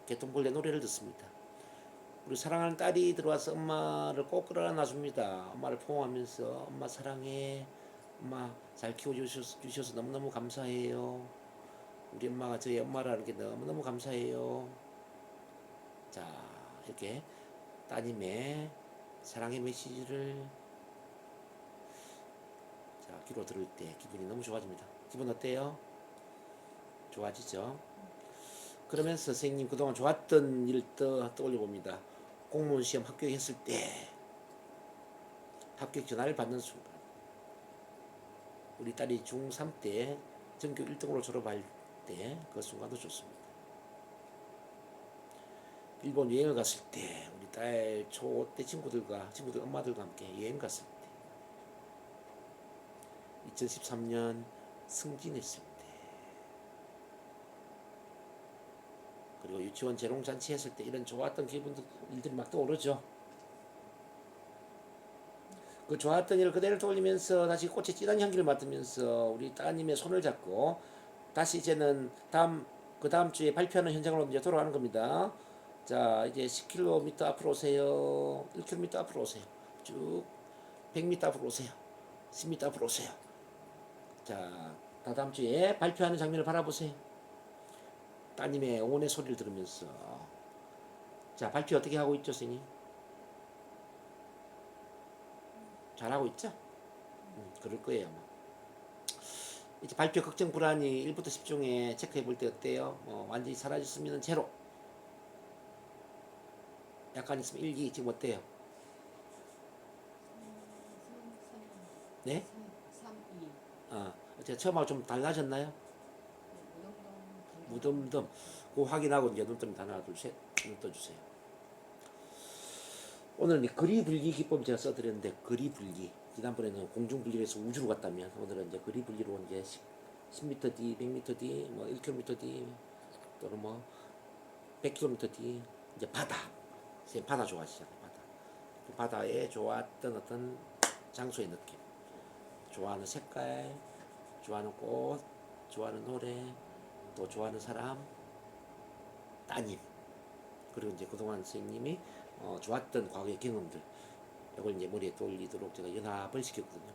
개똥벌레 노래를 듣습니다. 우리 사랑하는 딸이 들어와서 엄마를 꼭 끌어안아 줍니다. 엄마를 포옹하면서 엄마 사랑해. 엄마 잘 키워주셔서 너무너무 감사해요. 우리 엄마가 저희 엄마라는 게 너무너무 감사해요. 자, 이렇게 따님의 사랑의 메시지를 앞귀로 들을 때 기분이 너무 좋아집니다. 기분 어때요? 좋아지죠? 그러면서 선생님 그동안 좋았던 일 떠올려 봅니다. 공무원 시험 합격했을 때 합격 전화를 받는 순간, 우리 딸이 중3 때 전교 1등으로 졸업할 때 그 순간도 좋습니다. 일본 여행을 갔을 때 우리 딸 초 때 친구들 엄마들과 함께 여행 갔을 때, 2013년 승진했을 때, 그리고 유치원 재롱잔치 했을 때 이런 좋았던 기분들 일들이 막 떠오르죠. 그 좋았던 일을 그대로 떠올리면서 다시 꽃의 진한 향기를 맡으면서 우리 따님의 손을 잡고 다시 이제는 그 다음 주에 발표하는 현장으로 이제 돌아가는 겁니다. 자, 이제 10km 앞으로 오세요. 1km 앞으로 오세요. 쭉 100m 앞으로 오세요. 10m 앞으로 오세요. 자, 다다음 주에 발표하는 장면을 바라보세요. 따님의 응원의 소리를 들으면서. 자, 발표 어떻게 하고 있죠, 선생님? 잘하고 있죠? 그럴 거예요. 이제 발표 걱정 불안이 1부터 10 중에 체크해 볼 때 어때요? 완전히 사라졌으면 제로. 약간 있으면 1, 2. 지금 어때요? 네? 3, 2. 제가 처음하고 좀 달라졌나요? 무덤덤. 그거 확인하고 이제 눈 뜹니다. 하나, 둘, 셋. 눈 떠주세요. 오늘은 거리 분리 기법 제가 써드렸는데, 거리 분리. 지난번에는 공중 분리에서 우주로 갔다면, 오늘은 이제 거리 분리로 이제 10m 뒤, 100m 뒤, 뭐 1km 뒤, 또는 뭐 100km 뒤, 이제 바다. 선생님 바다 좋아하시잖아요. 바다. 그 바다에 좋았던 어떤 장소의 느낌, 좋아하는 색깔, 좋아하는 꽃, 좋아하는 노래, 또 좋아하는 사람, 따님, 그리고 이제 그동안 선생님이 좋았던 과거의 경험들, 이걸 이제 머리에 떠올리도록 제가 연합을 시켰거든요.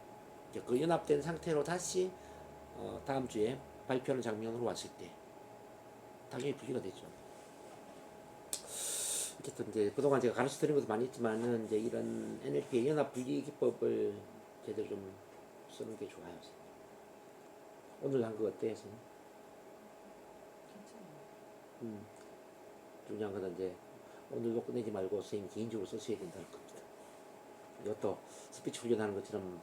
이제 그 연합된 상태로 다시 다음 주에 발표하는 장면으로 왔을 때 당연히 분리가 되죠. 어쨌든 이제 그동안 제가 가르쳐 드린 것도 많이 있지만은 이제 이런 NLP의 연합 분리 기법을 제대로 좀 쓰는 게 좋아요. 오늘 한 거 어때요, 선생님? 괜찮아요. 중요한 건 이제 오늘도 끝내지 말고 선생님 개인적으로 쓰셔야 된다는 겁니다. 이것도 스피치 훈련하는 것처럼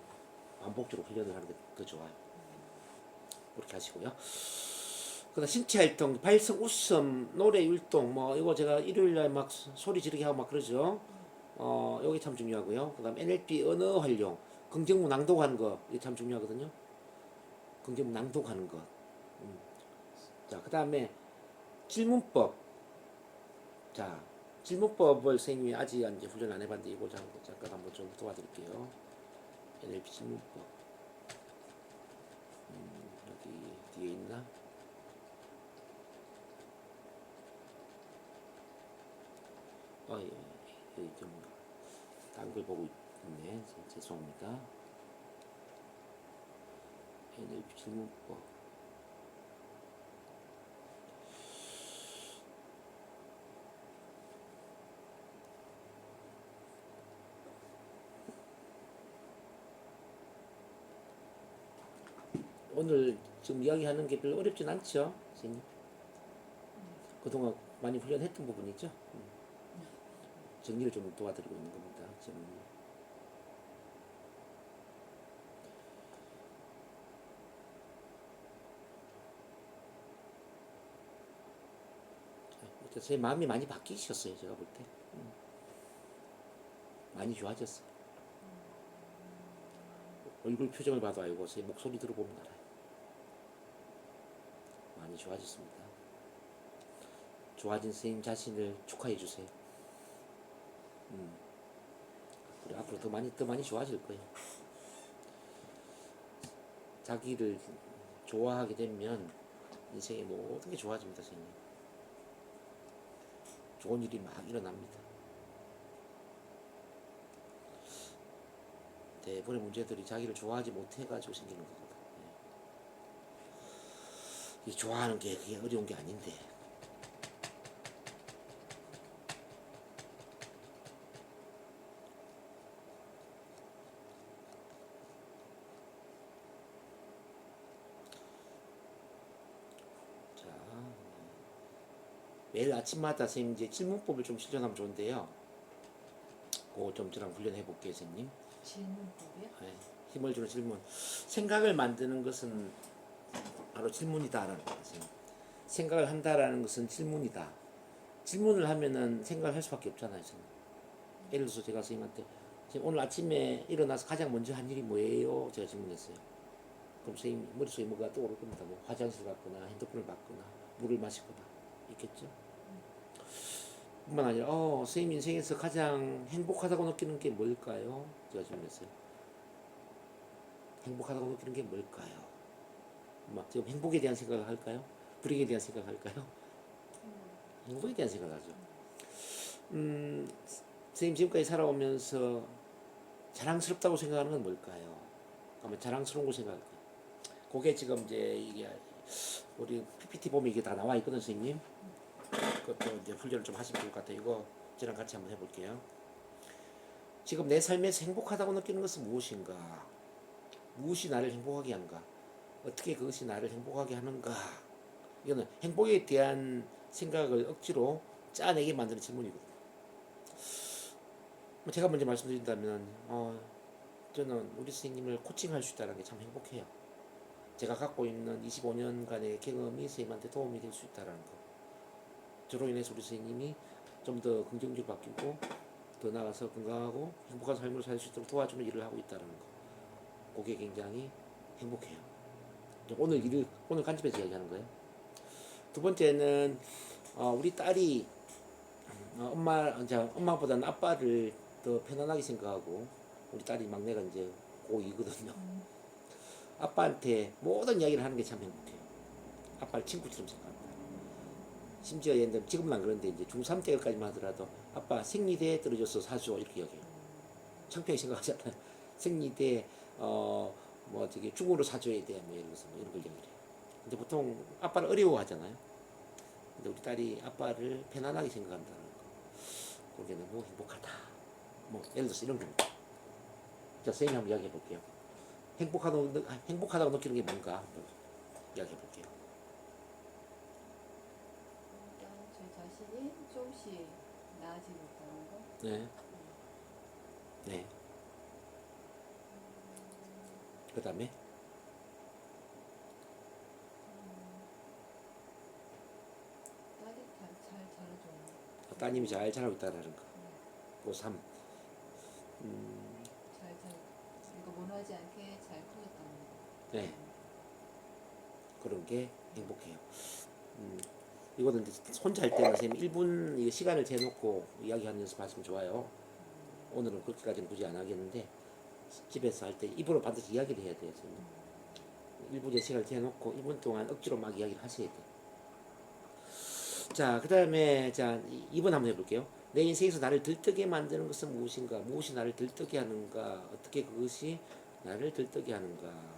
반복적으로 훈련을 하는 게 더 좋아요. 그렇게 하시고요. 그다음 신체 활동, 발성, 웃음, 노래, 율동, 뭐 이거 제가 일요일날 막 소리 지르게 하고 막 그러죠. 여기 참 중요하고요. 그다음 NLP 언어 활용, 긍정문 낭독하는 거 이게 참 중요하거든요. 긍정문 낭독하는 것. 자, 그다음에 질문법. 자, 질문법을 선생님이 아직 이제 훈련 안 해봤는데 이거 잠깐 한번 좀 도와드릴게요. NLP 질문법. 여기 뒤에 있나? 예, 좀 딴 걸 보고 있네. 죄송합니다. NLP 질문법. 오늘 지금 이야기하는 게 별로 어렵진 않죠, 선생님? 그동안 많이 훈련했던 부분이죠. 정리를 좀 도와드리고 있는 겁니다. 정리. 제 마음이 많이 바뀌셨어요, 제가 볼 때. 많이 좋아졌어요. 얼굴 표정을 봐도 알고, 제 목소리 들어보면 알아요. 많이 좋아졌습니다. 좋아진 선생님 자신을 축하해 주세요. 그리고 앞으로 더 많이 좋아질 거예요. 자기를 좋아하게 되면 인생의 모든 게 좋아집니다, 선생님. 좋은 일이 막 일어납니다. 대부분의 문제들이 자기를 좋아하지 못해가지고 생기는 거거든. 이 좋아하는 게 그게 어려운 게 아닌데. 매일 아침마다 선생님 이제 질문법을 좀 실천하면 좋은데요. 그거 좀 저랑 훈련해 볼게요, 선생님. 질문법이요? 네, 힘을 주는 질문. 생각을 만드는 것은 바로 질문이다라는 거예요. 선생님. 생각을 한다라는 것은 질문이다. 질문을 하면은 생각을 할 수밖에 없잖아요. 선생님. 예를 들어서 제가 선생님한테 선생님, 오늘 아침에 일어나서 가장 먼저 한 일이 뭐예요? 제가 질문했어요. 그럼 선생님 머릿속에 뭐가 떠오를 겁니다. 뭐 화장실 갔거나 핸드폰을 봤거나 물을 마시거나 있겠죠. 뿐만 아니라 선생님 인생에서 가장 행복하다고 느끼는 게 뭘까요? 제가 질문했어요. 행복하다고 느끼는 게 뭘까요? 지금 행복에 대한 생각을 할까요? 불행에 대한 생각을 할까요? 행복에 대한 생각을 하죠. 선생님 지금까지 살아오면서 자랑스럽다고 생각하는 건 뭘까요? 아마 자랑스러운 걸 생각할까요? 그게 지금 이제 이게 우리 PPT 보면 이게 다 나와 있거든, 선생님. 그것도 이제 훈련을 좀 하시면 좋을 것 같아요. 이거 저랑 같이 한번 해볼게요. 지금 내 삶에서 행복하다고 느끼는 것은 무엇인가? 무엇이 나를 행복하게 하는가? 어떻게 그것이 나를 행복하게 하는가? 이거는 행복에 대한 생각을 억지로 짜내게 만드는 질문이거든요. 제가 먼저 말씀드린다면 저는 우리 선생님을 코칭할 수 있다는 게 참 행복해요. 제가 갖고 있는 25년간의 경험이 선생님한테 도움이 될 수 있다는 거. 저로 인해서 우리 선생님이 좀 더 긍정적으로 바뀌고 더 나아가서 건강하고 행복한 삶을 살 수 있도록 도와주는 일을 하고 있다는 거. 그게 굉장히 행복해요. 오늘 간접해서 이야기하는 거예요. 두 번째는 우리 딸이 엄마보다는 아빠를 더 편안하게 생각하고 우리 딸이 막내가 이제 고2거든요. 아빠한테 모든 이야기를 하는 게 참 행복해요. 아빠를 친구처럼 생각합니다. 심지어 지금은 안 그런데 이제 중3 때까지만 하더라도 아빠 생리대 떨어져서 사줘 이렇게 이야기해요. 창피하게 생각하잖아요. 생리대 저기 중고로 사줘야 돼 뭐 예를 들어서 뭐 이런 걸 얘기해요. 근데 보통 아빠를 어려워하잖아요. 근데 우리 딸이 아빠를 편안하게 생각한다는 거. 그게 너무 행복하다. 뭐 예를 들어서 이런 겁니다. 자, 선생님 한번 이야기해 볼게요. 행복하다고 느끼는 게 뭔가 한번 이야기해 볼게요. 일단 제 자신이 조금씩 나아지고 있다는 거. 네. 네. 그 다음에 딸이 잘 자라줘요. 따님이 잘 자라고 있다는 거. 네. 그 3. 이거 원하지 않게 잘 커졌다는 거. 네. 그런 게 행복해요. 이거는 이제 혼자 할 때는 선생님 1분 시간을 재놓고 이야기하는 연습 하시면 좋아요. 오늘은 그렇게까지는 굳이 안 하겠는데 집에서 할 때 입으로 반드시 이야기를 해야 돼요. 선생님. 1분의 시간을 재놓고 1분 동안 억지로 막 이야기를 하셔야 돼요. 자, 그 다음에 2번 한번 해볼게요. 내 인생에서 나를 들뜨게 만드는 것은 무엇인가? 무엇이 나를 들뜨게 하는가? 어떻게 그것이 나를 들뜨게 하는가?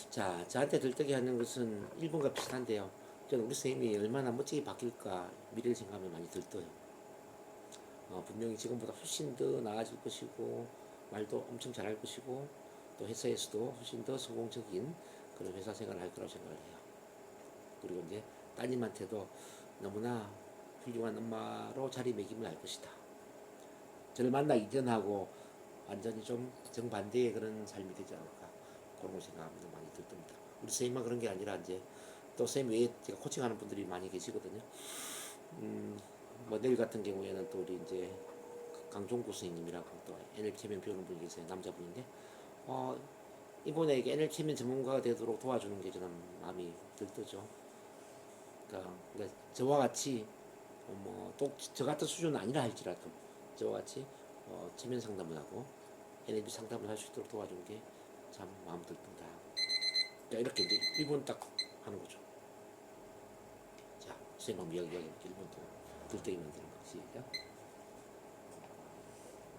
자, 저한테 들뜨게 하는 것은 1번과 비슷한데요. 저는 우리 선생님이 얼마나 멋지게 바뀔까 미래를 생각하면 많이 들떠요. 분명히 지금보다 훨씬 더 나아질 것이고 말도 엄청 잘할 것이고 또 회사에서도 훨씬 더 성공적인 그런 회사 생활을 할 거라고 생각을 해요. 그리고 이제 따님한테도 너무나 훌륭한 엄마로 자리매김을 할 것이다. 저를 만나기 이전하고 완전히 좀 정반대의 그런 삶이 되지 않을까 그런 걸 생각하면 많이 들듭니다. 우리 선생님만 그런 게 아니라 이제 또 선생님 외에 제가 코칭하는 분들이 많이 계시거든요. 뭐 내일 같은 경우에는 또 우리 이제 강종구 선생님이라고 또 NLP 체면 배우는 분이 계세요. 남자분인데 이번에 NLP 체면 전문가가 되도록 도와주는 게 저는 마음이 들뜨죠. 그러니까 저와 같이 또 저 같은 수준은 아니라 할지라도 저와 같이 체면 상담을 하고 NLP 상담을 할 수 있도록 도와주는 게 참 마음 들뜬다. 자, 이렇게 이제 1분 딱 하는 거죠. 자, 선생님 한번 이야기해 볼게요. 1분 동안 들뜨게 만드는 거 시작.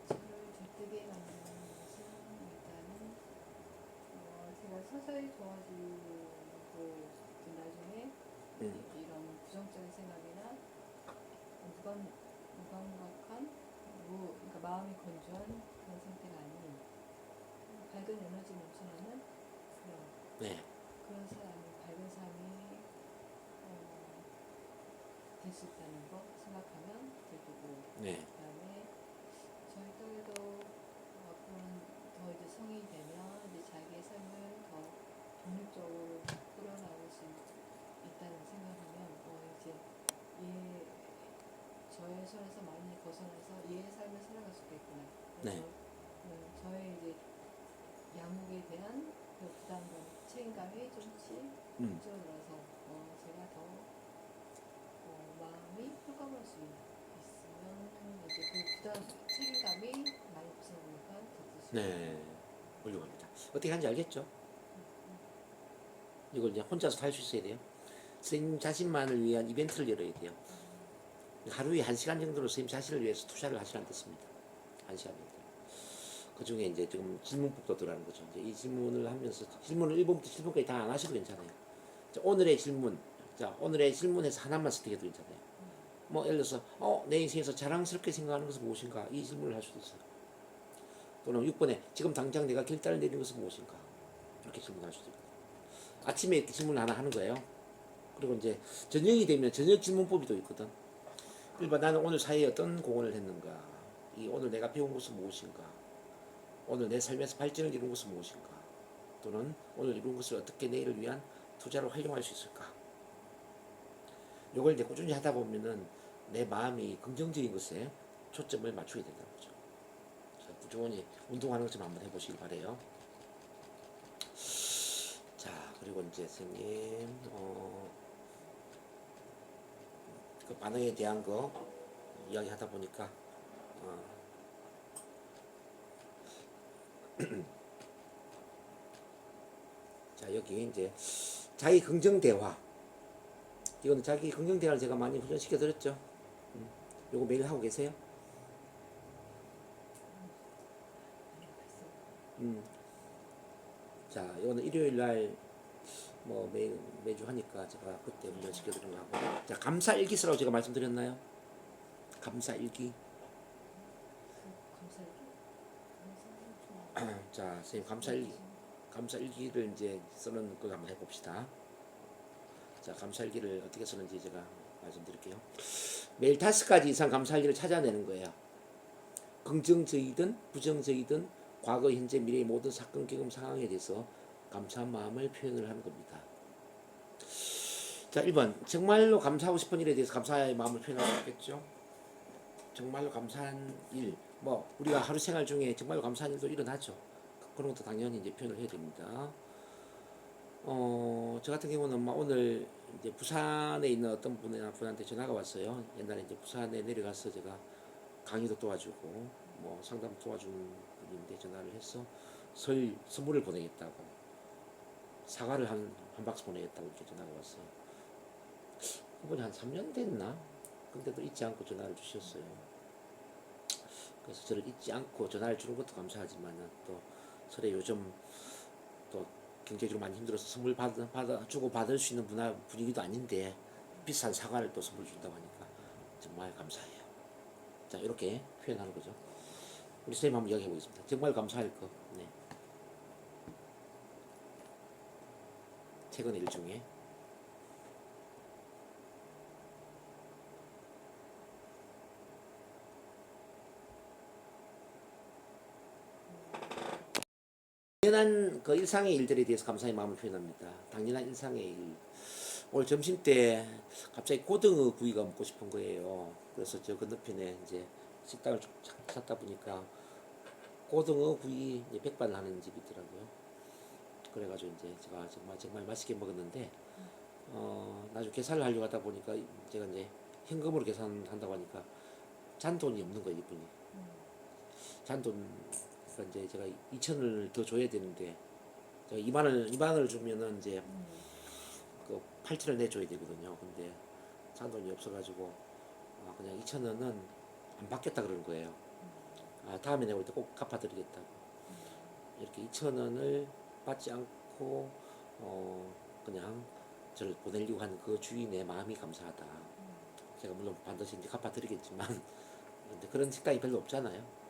저를 들뜨게 만드는 것은 일단은 제가 서서히 좋아지고 나중에 이런 부정적인 생각이나 무감각한 그러니까 마음이 건조한 그런 상태가 아닌 밝은 에너지 넘쳐나는 네. 그런 사람이 밝은 삶이 될 수 있다는 거 생각하면 기쁘고 네. 그다음에 저희 딸도 앞으로는 더 이제 성인이 되면 이제 자기의 삶을 더 독립적으로 끌어나갈 수 있다는 생각하면 이제 얘 저의 손에서 많이 벗어나서 얘의 삶을 살아갈 수도 있구나. 그래서 네. 저의 이제 양육에 대한 그 부담감, 책임감이 조금씩 음. 줄어들어서 제가 더 마음이 평가할 수 있으면 이제 그 부담, 책임감이 많이 없어지니까 더 드시고 네. 훌륭합니다. 어떻게 하는지 알겠죠? 이걸 이제 혼자서 할 수 있어야 돼요. 선생님 자신만을 위한 이벤트를 열어야 돼요. 하루에 1시간 정도로 선생님 자신을 위해서 투자를 하시면 됐습니다. 1시간 정도. 그 중에 이제 지금 질문법도 들어가는 거죠. 이제 이 질문을 하면서 질문을 1번부터 7번까지 다 안 하셔도 괜찮아요. 자, 오늘의 질문. 자, 오늘의 질문에서 하나만 선택해도 괜찮아요. 뭐, 예를 들어서, 내 인생에서 자랑스럽게 생각하는 것은 무엇인가? 이 질문을 할 수도 있어요. 또는 6번에 지금 당장 내가 결단을 내리는 것은 무엇인가? 이렇게 질문할 수도 있고. 아침에 이렇게 질문을 하나 하는 거예요. 그리고 이제 저녁이 되면 저녁 질문법이 또 있거든. 1번 나는 오늘 사이에 어떤 공헌을 했는가? 오늘 내가 배운 것은 무엇인가? 오늘 내 삶에서 발전을 이룬 것은 무엇인가? 또는 오늘 이룬 것을 어떻게 내일을 위한 투자로 활용할 수 있을까? 이걸 이제 꾸준히 하다 보면은 내 마음이 긍정적인 것에 초점을 맞추게 된다는 거죠. 자, 꾸준히 운동하는 것 좀 한번 해보시길 바래요. 자, 그리고 이제 선생님, 그 반응에 대한 거 이야기 하다 보니까, 자, 여기 이제 자기 긍정 대화. 이거는 자기 긍정 대화를 제가 많이 훈련시켜 드렸죠. 요거 매일 하고 계세요? 자, 이거는 일요일 날 뭐 매주 하니까 제가 그때 훈련시켜 드린 거 하고. 자, 감사 일기 쓰라고 제가 말씀드렸나요? 감사 일기. 감사하죠. 자, 선생님 감사 일기를 이제 쓰는 거 한번 해봅시다. 자, 감사 일기를 어떻게 쓰는지 제가 말씀드릴게요. 매일 5가지 이상 감사 일기를 찾아내는 거예요. 긍정적이든 부정적이든 과거, 현재, 미래의 모든 사건, 경험, 상황에 대해서 감사한 마음을 표현을 하는 겁니다. 자, 1번. 정말로 감사하고 싶은 일에 대해서 감사의 마음을 표현할 수 있겠죠? 정말로 감사한 일. 뭐, 우리가 하루 생활 중에 정말로 감사한 일도 일어나죠. 그런 것도 당연히 이제 표현을 해야 됩니다. 저 같은 경우는 막 오늘 이제 부산에 있는 어떤 분한테 전화가 왔어요. 옛날에 이제 부산에 내려가서 제가 강의도 도와주고 뭐 상담 도와주는 분인데 전화를 해서 선물을 보내겠다고 사과를 한 박스 보내겠다고 이렇게 전화가 왔어요. 그분이 한 3년 됐나? 근데도 잊지 않고 전화를 주셨어요. 그래서 저를 잊지 않고 전화를 주는 것도 감사하지만 또 설에 요즘 또 경제적으로 많이 힘들어서 선물 주고 받을 수 있는 분위기도 아닌데 비싼 사과를 또 선물 준다고 하니까 정말 감사해요. 자, 이렇게 표현하는 거죠. 우리 선생님 한번 이야기해 보겠습니다. 정말 감사할 거. 네. 최근 일 중에 당연한 그 일상의 일들에 대해서 감사의 마음을 표현합니다. 당연한 일상의 일. 오늘 점심 때 갑자기 고등어 구이가 먹고 싶은 거예요. 그래서 저 건너편에 이제 식당을 쭉 찾다 보니까 고등어 구이 백반 하는 집이 있더라고요. 그래가지고 이제 제가 정말 맛있게 먹었는데 나중에 계산을 하려고 하다 보니까 제가 이제 현금으로 계산한다고 하니까 잔돈이 없는 거예요, 이분이. 잔돈, 그러니까 이제 제가 2,000원을 더 줘야 되는데 제가 2만 원을 주면은 이제 그 8,000원 내줘야 되거든요. 근데 잔돈이 없어가지고 그냥 2,000원은 안 받겠다 그러는 거예요. 다음에 내가 올 때 꼭 갚아드리겠다고. 이렇게 2,000원을 받지 않고 그냥 저를 보내려고 하는 그 주인의 마음이 감사하다. 제가 물론 반드시 이제 갚아드리겠지만 근데 그런 식당이 별로 없잖아요.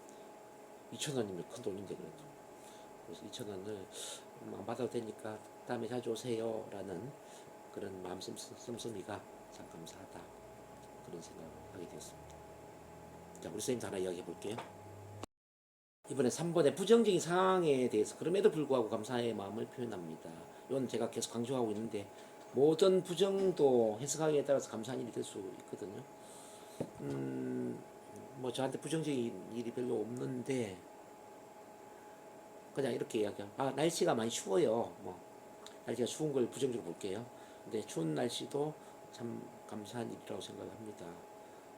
2,000원이면 큰 돈인데 그래도. 그래서 2,000원을 안 받아도 되니까 다음에 자주 오세요 라는 그런 마음 씀씀이가 참 감사하다. 그런 생각을 하게 되었습니다. 자, 우리 선생님도 하나 이야기해 볼게요. 이번에 3번의 부정적인 상황에 대해서 그럼에도 불구하고 감사의 마음을 표현합니다. 이건 제가 계속 강조하고 있는데 모든 부정도 해석하기에 따라서 감사한 일이 될 수 있거든요. 뭐 저한테 부정적인 일이 별로 없는데 그냥 이렇게 이야기하면 날씨가 많이 추워요. 뭐 날씨가 추운 걸 부정적으로 볼게요. 근데 추운 날씨도 참 감사한 일이라고 생각합니다.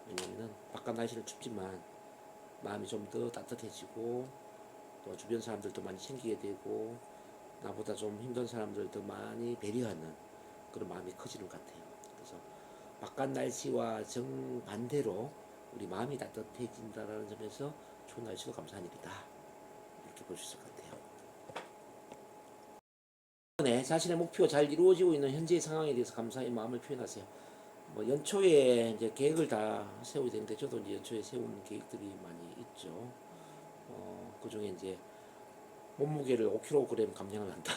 왜냐면은 바깥 날씨는 춥지만 마음이 좀 더 따뜻해지고 또 주변 사람들도 많이 챙기게 되고 나보다 좀 힘든 사람들도 많이 배려하는 그런 마음이 커지는 것 같아요. 그래서 바깥 날씨와 정반대로 우리 마음이 따뜻해진다는 점에서 추운 날씨도 감사한 일이다. 이렇게 볼 수 있을 것 같아요. 자신의 목표가 잘 이루어지고 있는 현재의 상황에 대해서 감사의 마음을 표현하세요. 뭐 연초에 이제 계획을 다 세우게 되는데 저도 이제 연초에 세운 계획들이 많이 있죠. 그 중에 이제 몸무게를 5kg 감량을 한다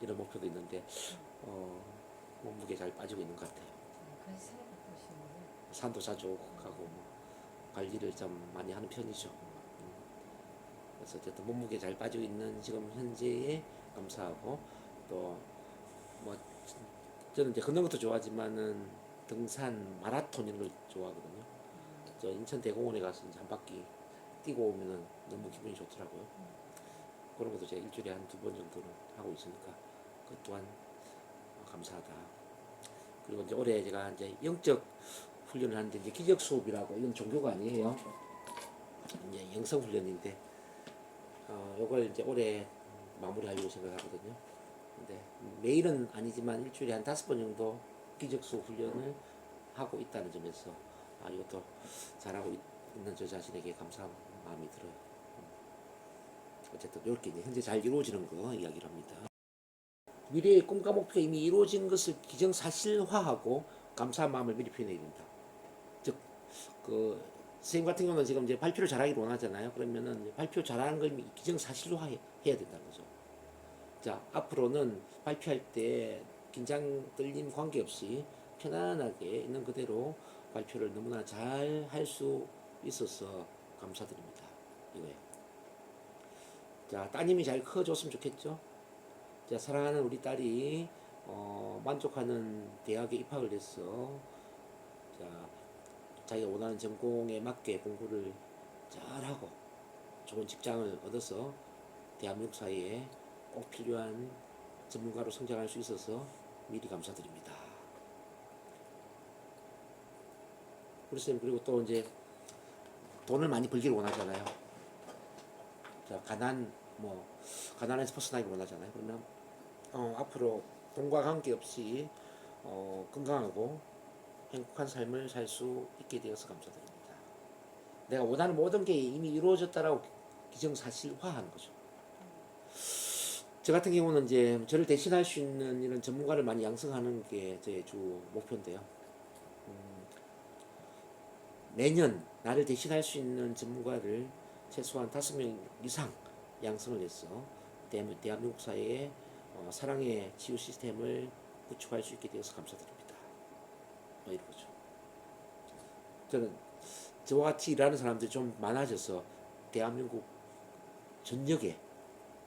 이런 목표도 있는데 몸무게 잘 빠지고 있는 것 같아요. 그래서 살 바꾸시는 거예요? 산도 자주 가고 뭐 관리를 좀 많이 하는 편이죠. 그래서 어쨌든 몸무게 잘 빠지고 있는 지금 현재에 감사하고 또 뭐 저는 이제 걷는 것도 좋아하지만은 등산 마라톤 이런 걸 좋아하거든요. 저 인천 대공원에 가서 이제 한 바퀴 뛰고 오면은 너무 기분이 좋더라고요. 그런 것도 제가 일주일에 한 2번 정도는 하고 있으니까 그 또한 감사하다. 그리고 이제 올해 제가 이제 영적 훈련을 하는데 이제 기적 수업이라고 이건 종교가 아니에요. 이제 영성 훈련인데 요걸 이제 올해 마무리하려고 생각하거든요. 근데 매일은 아니지만 일주일에 한 5번 정도 기적 수업 훈련을 하고 있다는 점에서 이것도 잘하고 있는 저 자신에게 감사한 마음이 들어요. 어쨌든 이렇게 이제 현재 잘 이루어지는 거 이야기를 합니다. 미래의 꿈과 목표가 이미 이루어진 것을 기정사실화하고 감사한 마음을 미리 표현해야 된다. 즉, 선생님 같은 경우는 지금 이제 발표를 잘하기를 원하잖아요. 그러면은 이제 발표 잘하는 걸 기정사실화해야 된다는 거죠. 자, 앞으로는 발표할 때 긴장, 떨림 관계없이 편안하게 있는 그대로 발표를 너무나 잘 할 수 있어서 감사드립니다. 이거예요. 자, 따님이 잘 커줬으면 좋겠죠. 자, 사랑하는 우리 딸이 만족하는 대학에 입학을 해서 자, 자기가 원하는 전공에 맞게 공부를 잘하고 좋은 직장을 얻어서 대한민국 사회에 꼭 필요한 전문가로 성장할 수 있어서 미리 감사드립니다. 우리 쌤 그리고 또 이제 돈을 많이 벌기를 원하잖아요. 자, 가난해서 벗어나기 원하잖아요. 그러면 앞으로 돈과 관계없이 건강하고 행복한 삶을 살 수 있게 되어서 감사드립니다. 내가 원하는 모든 게 이미 이루어졌다라고 기정사실화하는 거죠. 저 같은 경우는 이제 저를 대신할 수 있는 이런 전문가를 많이 양성하는 게 제 주 목표인데요. 매년 나를 대신할 수 있는 전문가를 최소한 5명 이상 양성을 해서 대한민국 사회에 사랑의 치유 시스템을 구축할 수 있게 되어서 감사드립니다. 이런 거죠. 저는 저와 같이 일하는 사람들이 좀 많아져서 대한민국 전역에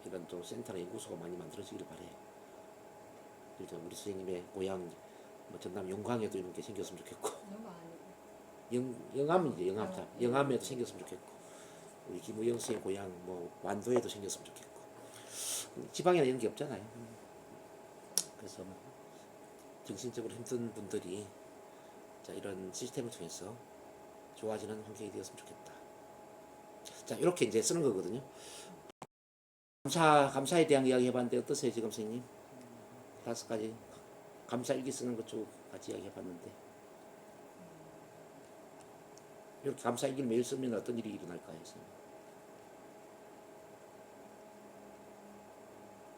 이런 또 센터나 연구소가 많이 만들어지기를 바래요. 일단 우리 선생님의 고향 전남 영광에도 이런 게 생겼으면 좋겠고 영암이죠. 영암에도 생겼으면 좋겠고 우리 김우영 선생님 고향 완도에도 생겼으면 좋겠고 지방에는 이런 게 없잖아요. 그래서 정신적으로 힘든 분들이 자, 이런 시스템을 통해서 좋아지는 환경이 되었으면 좋겠다. 자, 이렇게 이제 쓰는 거거든요. 감사에 대한 이야기 해봤는데 어떠세요, 지금 선생님? 5가지 감사 일기 쓰는 것 쭉 같이 이야기 해봤는데 이렇게 감사 일기를 매일 쓰면 어떤 일이 일어날까요, 선생님?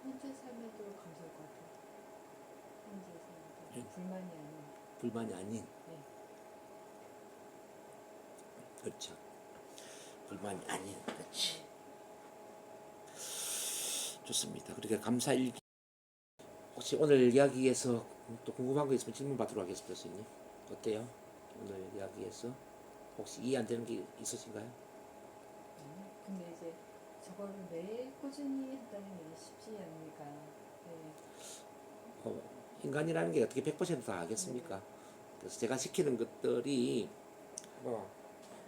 현재 삶에도 감사할 것 같아요. 현재 삶에도 불만이 아닌. 불만이 아닌. 네. 그렇죠. 불만이 아닌. 그렇지. 좋습니다. 그러니까 감사 일기. 혹시 오늘 이야기에서 또 궁금한 거 있으면 질문 받도록 하겠습니다, 선생님. 어때요? 오늘 이야기에서 혹시 이해 안 되는 게 있으신가요? 근데 이제 저거를 매일 꾸준히 한다는 게 쉽지 않으니까. 네. 인간이라는 게 어떻게 100%다 하겠습니까? 그래서 제가 시키는 것들이 뭐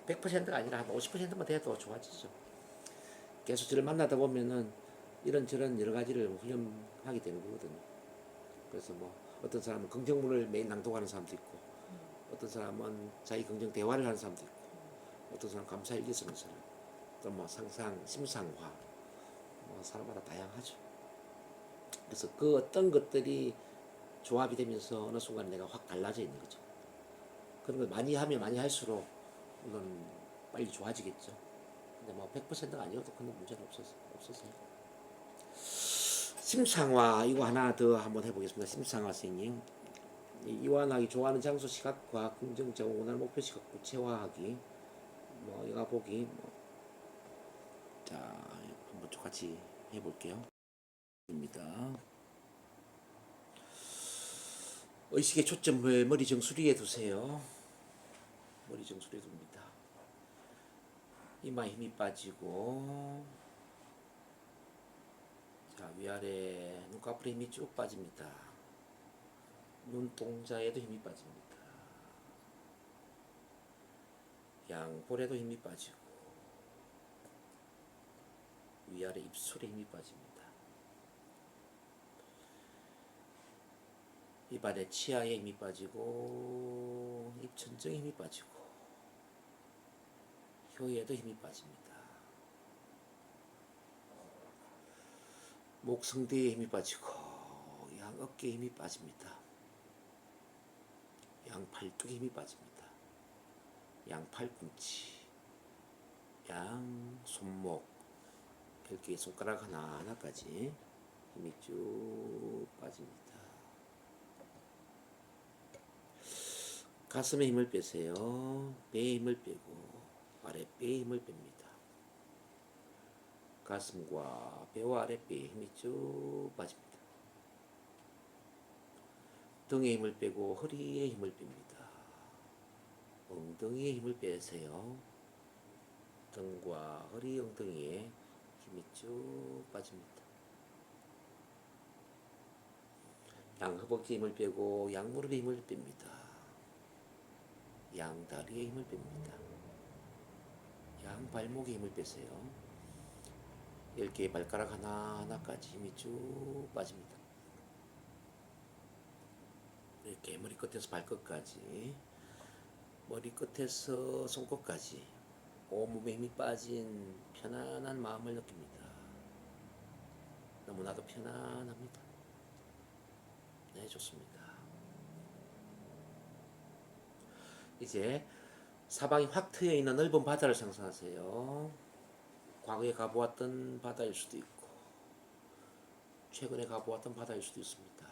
100%가 아니라 한 50%만 돼도 좋아지죠. 계속 저를 만나다 보면은 이런저런 여러 가지를 훈련하게 되는 거거든요. 그래서 뭐 어떤 사람은 긍정문을 매일 낭독하는 사람도 있고, 어떤 사람은 자기 긍정 대화를 하는 사람도 있고, 어떤 사람은 감사일기 쓰는 사람, 또 뭐 상상, 심상화, 뭐 사람마다 다양하죠. 그래서 그 어떤 것들이 조합이 되면서 어느 순간 내가 확 달라져 있는 거죠. 그런 걸 많이 하면 많이 할수록 물론 빨리 좋아지겠죠. 근데 뭐 100%가 아니어도 큰 문제는 없었어요. 심상화 이거 하나 더 한번 해보겠습니다. 심상화 선생님. 이완하기 좋아하는 장소 시각화 긍정적 원하는 목표 시각 구체화하기 뭐 영화 보기 뭐. 자 한번 좀 같이 해볼게요. 입니다. 의식의 초점을 머리 정수리에 두세요. 머리 정수리에 둡니다. 이마에 힘이 빠지고 자 위아래 눈꺼풀에 힘이 쭉 빠집니다. 눈동자에도 힘이 빠집니다. 양볼에도 힘이 빠지고 위아래 입술에 힘이 빠집니다. 입안에 치아에 힘이 빠지고 입천정에 힘이 빠지고 혀에도 힘이 빠집니다. 목성대에 힘이 빠지고 양 어깨에 힘이 빠집니다. 양 팔뚝에 힘이 빠집니다. 양 팔꿈치, 양 손목, 별개 손가락 하나하나까지 힘이 쭉 빠집니다. 가슴에 힘을 빼세요. 배에 힘을 빼고 아랫배에 힘을 뺍니다. 가슴과 배와 아랫배에 힘이 쭉 빠집니다. 등에 힘을 빼고 허리에 힘을 뺍니다. 엉덩이에 힘을 빼세요. 등과 허리, 엉덩이에 힘이 쭉 빠집니다. 양 허벅지에 힘을 빼고 양 무릎에 힘을 뺍니다. 양 다리에 힘을 뺍니다. 양 발목에 힘을 빼세요. 10개의 발가락 하나하나까지 힘이 쭉 빠집니다. 이렇게 머리끝에서 발끝까지, 머리끝에서 손끝까지 온몸에 힘이 빠진 편안한 마음을 느낍니다. 너무나도 편안합니다. 네, 좋습니다. 이제 사방이 확 트여 있는 넓은 바다를 상상하세요. 과거에 가보았던 바다일 수도 있고, 최근에 가보았던 바다일 수도 있습니다.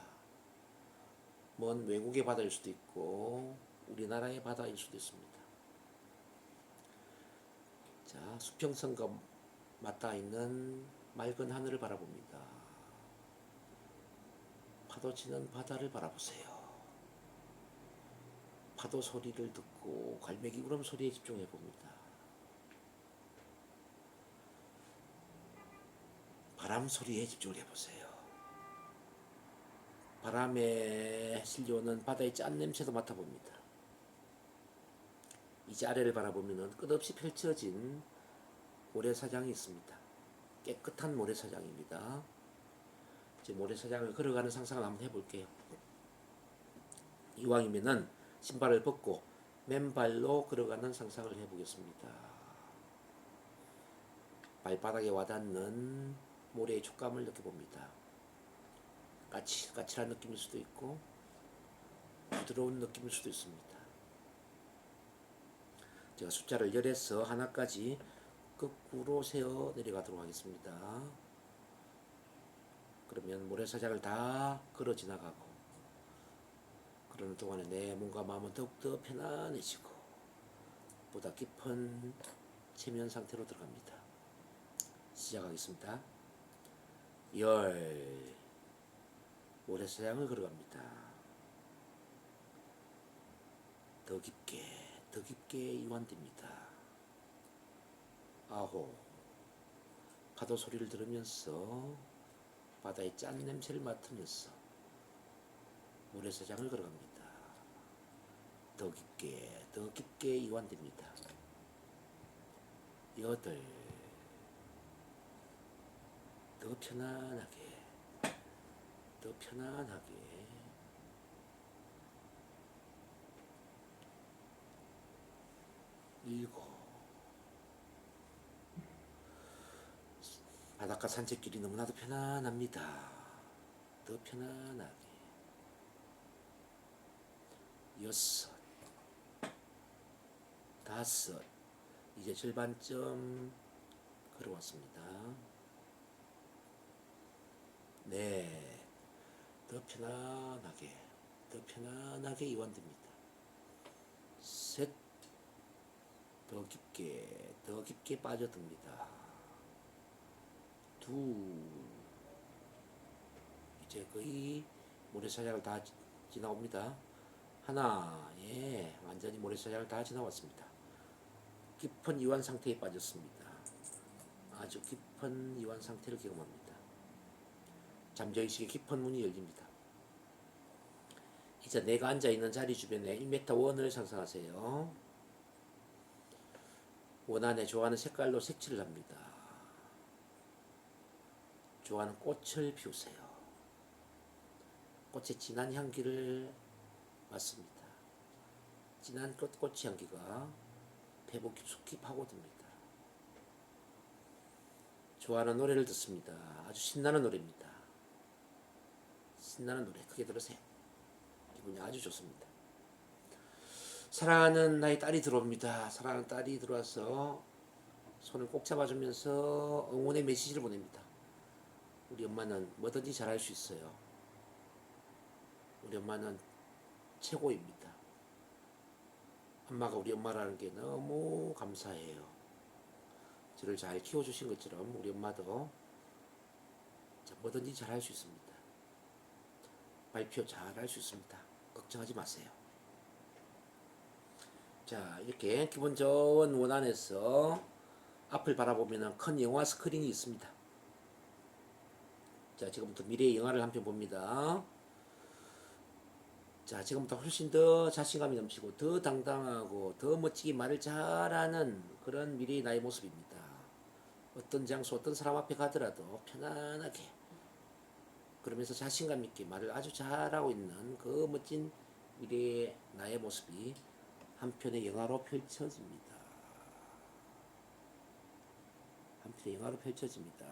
먼 외국의 바다일 수도 있고, 우리나라의 바다일 수도 있습니다. 자, 수평선과 맞닿아 있는 맑은 하늘을 바라봅니다. 파도 치는 바다를 바라보세요. 파도 소리를 듣고 갈매기 울음 소리에 집중해 봅니다. 바람 소리에 집중을 해보세요. 바람에 실려오는 바다의 짠 냄새도 맡아봅니다. 이제 아래를 바라보면 끝없이 펼쳐진 모래사장이 있습니다. 깨끗한 모래사장입니다. 이제 모래사장을 걸어가는 상상을 한번 해볼게요. 이왕이면은 신발을 벗고 맨발로 걸어가는 상상을 해보겠습니다. 발바닥에 와닿는 모래의 촉감을 느껴봅니다. 까칠까칠한 느낌일 수도 있고 부드러운 느낌일 수도 있습니다. 제가 숫자를 10에서 하나까지 거꾸로 세어 내려가도록 하겠습니다. 그러면 모래사장을 다 걸어 지나가고 그러는 동안에 내 몸과 마음은 더욱더 편안해지고 보다 깊은 체면 상태로 들어갑니다. 시작하겠습니다. 10 모래사장을 걸어갑니다. 더 깊게 이완됩니다. 아홉, 파도 소리를 들으면서 바다의 짠 냄새를 맡으면서 모래사장을 걸어갑니다. 더 깊게 이완됩니다. 여덟, 더 편안하게, 더 편안하게. 일곱, 바닷가 산책길이 너무나도 편안합니다. 더 편안하게. 여섯, 다섯, 이제 절반쯤 걸어왔습니다. 네, 더 편안하게 이완됩니다. 셋, 더 깊게 빠져듭니다. 둘, 이제 거의 모래사장을 다 지나옵니다. 하나, 예, 완전히 모래사장을 다 지나왔습니다. 깊은 이완 상태에 빠졌습니다. 아주 깊은 이완 상태를 경험합니다. 잠재의식의 깊은 문이 열립니다. 이제 내가 앉아있는 자리 주변에 1m 원을 상상하세요. 원 안에 좋아하는 색깔로 색칠을 합니다. 좋아하는 꽃을 피우세요. 꽃의 진한 향기를 맡습니다. 진한 꽃 향기가 배부 깊숙이 파고듭니다. 좋아하는 노래를 듣습니다. 아주 신나는 노래입니다. 신나는 노래 크게 들으세요. 기분이 아주 좋습니다. 사랑하는 나의 딸이 들어옵니다. 사랑하는 딸이 들어와서 손을 꼭 잡아주면서 응원의 메시지를 보냅니다. 우리 엄마는 뭐든지 잘할 수 있어요. 우리 엄마는 최고입니다. 엄마가 우리 엄마라는 게 너무 감사해요. 저를 잘 키워주신 것처럼 우리 엄마도 뭐든지 잘할 수 있습니다. 발표 잘할 수 있습니다. 걱정하지 마세요. 자, 이렇게 기분 좋은 원안에서 앞을 바라보면 큰 영화 스크린이 있습니다. 자, 지금부터 미래의 영화를 한 편 봅니다. 자, 지금부터 훨씬 더 자신감이 넘치고 더 당당하고 더 멋지게 말을 잘하는 그런 미래의 나의 모습입니다. 어떤 장소, 어떤 사람 앞에 가더라도 편안하게 그러면서 자신감 있게 말을 아주 잘하고 있는 그 멋진 미래의 나의 모습이 한 편의 영화로 펼쳐집니다. 한 편의 영화로 펼쳐집니다.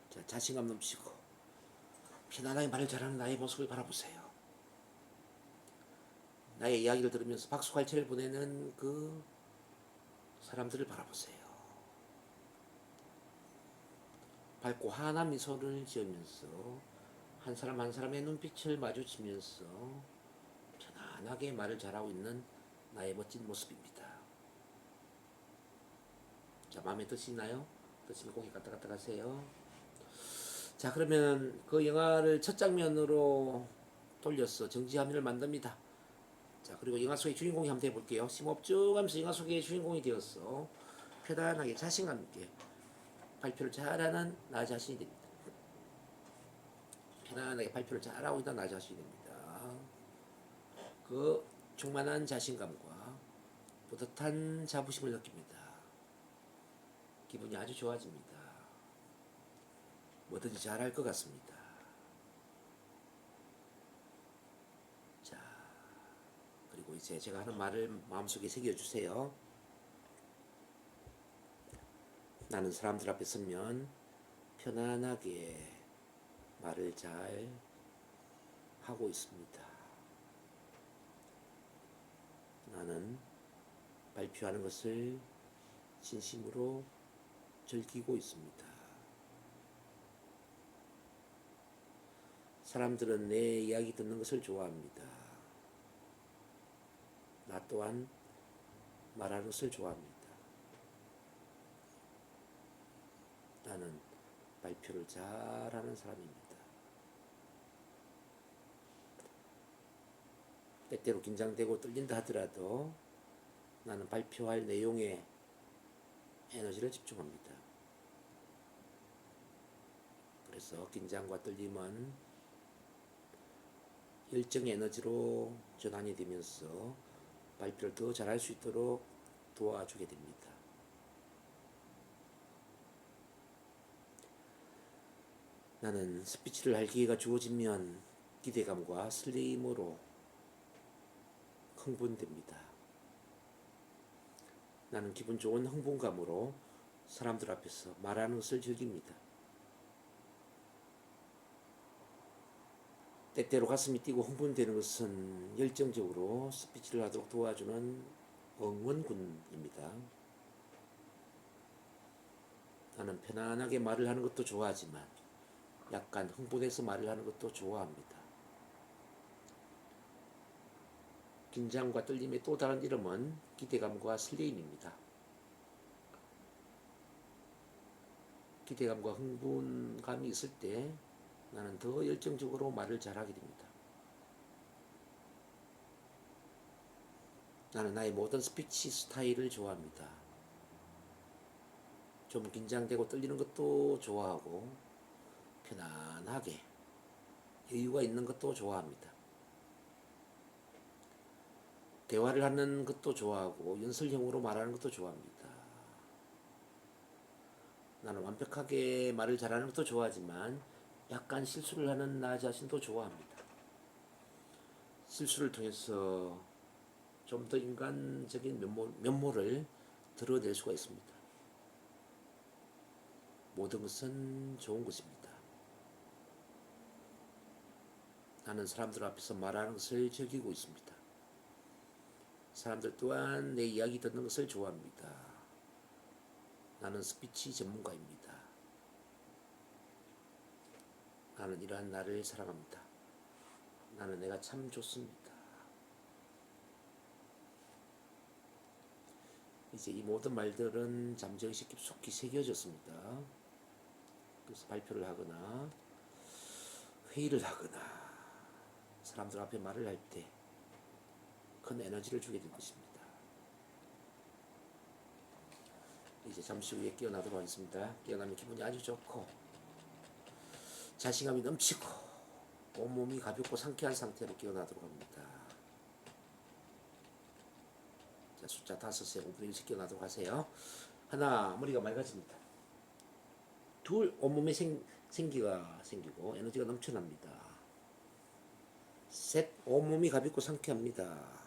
자, 자신감 넘치고 편안하게 말을 잘하는 나의 모습을 바라보세요. 나의 이야기를 들으면서 박수갈채를 보내는 그 사람들을 바라보세요. 밝고 환한 미소를 지으면서 한 사람 한 사람의 눈빛을 마주치면서 편안하게 말을 잘하고 있는 나의 멋진 모습입니다. 자, 마음에 드시나요? 드시면 고개 갔다 갔다 가세요. 자, 그러면 그 영화를 첫 장면으로 돌려서 정지화면을 만듭니다. 자, 그리고 영화 속의 주인공이 한번 해볼게요. 심호흡 쭉 하면서 영화 속의 주인공이 되어서 편안하게 자신감 있게 발표를 잘하는 나 자신이 됩니다. 편안하게 발표를 잘하고 있는 나 자신이 됩니다. 그 충만한 자신감과 뿌듯한 자부심을 느낍니다. 기분이 아주 좋아집니다. 뭐든지 잘할 것 같습니다. 자, 그리고 이제 제가 하는 말을 마음속에 새겨주세요. 나는 사람들 앞에 서면 편안하게 말을 잘 하고 있습니다. 나는 발표하는 것을 진심으로 즐기고 있습니다. 사람들은 내 이야기 듣는 것을 좋아합니다. 나 또한 말하는 것을 좋아합니다. 나는 발표를 잘하는 사람입니다. 때때로 긴장되고 떨린다 하더라도 나는 발표할 내용에 에너지를 집중합니다. 그래서 긴장과 떨림은 열정의 에너지로 전환이 되면서 발표를 더 잘할 수 있도록 도와주게 됩니다. 나는 스피치를 할 기회가 주어지면 기대감과 설레임으로 흥분됩니다. 나는 기분 좋은 흥분감으로 사람들 앞에서 말하는 것을 즐깁니다. 때때로 가슴이 뛰고 흥분되는 것은 열정적으로 스피치를 하도록 도와주는 응원군입니다. 나는 편안하게 말을 하는 것도 좋아하지만 약간 흥분해서 말을 하는 것도 좋아합니다. 긴장과 떨림의 또 다른 이름은 기대감과 설레임입니다. 기대감과 흥분감이 있을 때 나는 더 열정적으로 말을 잘하게 됩니다. 나는 나의 모든 스피치 스타일을 좋아합니다. 좀 긴장되고 떨리는 것도 좋아하고 편안하게 여유가 있는 것도 좋아합니다. 대화를 하는 것도 좋아하고 연설형으로 말하는 것도 좋아합니다. 나는 완벽하게 말을 잘하는 것도 좋아하지만 약간 실수를 하는 나 자신도 좋아합니다. 실수를 통해서 좀 더 인간적인 면모를 드러낼 수가 있습니다. 모든 것은 좋은 것입니다. 나는 사람들 앞에서 말하는 것을 즐기고 있습니다. 사람들 또한 내 이야기 듣는 것을 좋아합니다. 나는 스피치 전문가입니다. 나는 이러한 나를 사랑합니다. 나는 내가 참 좋습니다. 이제 이 모든 말들은 잠재의식 깊숙이 새겨졌습니다. 그래서 발표를 하거나 회의를 하거나 사람들 앞에 말을 할 때 큰 에너지를 주게 될 것입니다. 이제 잠시 후에 깨어나도록 하겠습니다. 깨어나면 기분이 아주 좋고 자신감이 넘치고 온몸이 가볍고 상쾌한 상태로 깨어나도록 합니다. 자, 숫자 5에 5분의 1씩 깨어나도록 하세요. 하나, 머리가 맑아집니다. 둘, 온몸에 생기가 생기고 에너지가 넘쳐납니다. 셋, 온몸이 가볍고 상쾌합니다.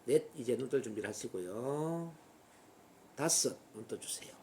넷, 이제 눈 뜰 준비를 하시고요. 5, 눈 떠주세요.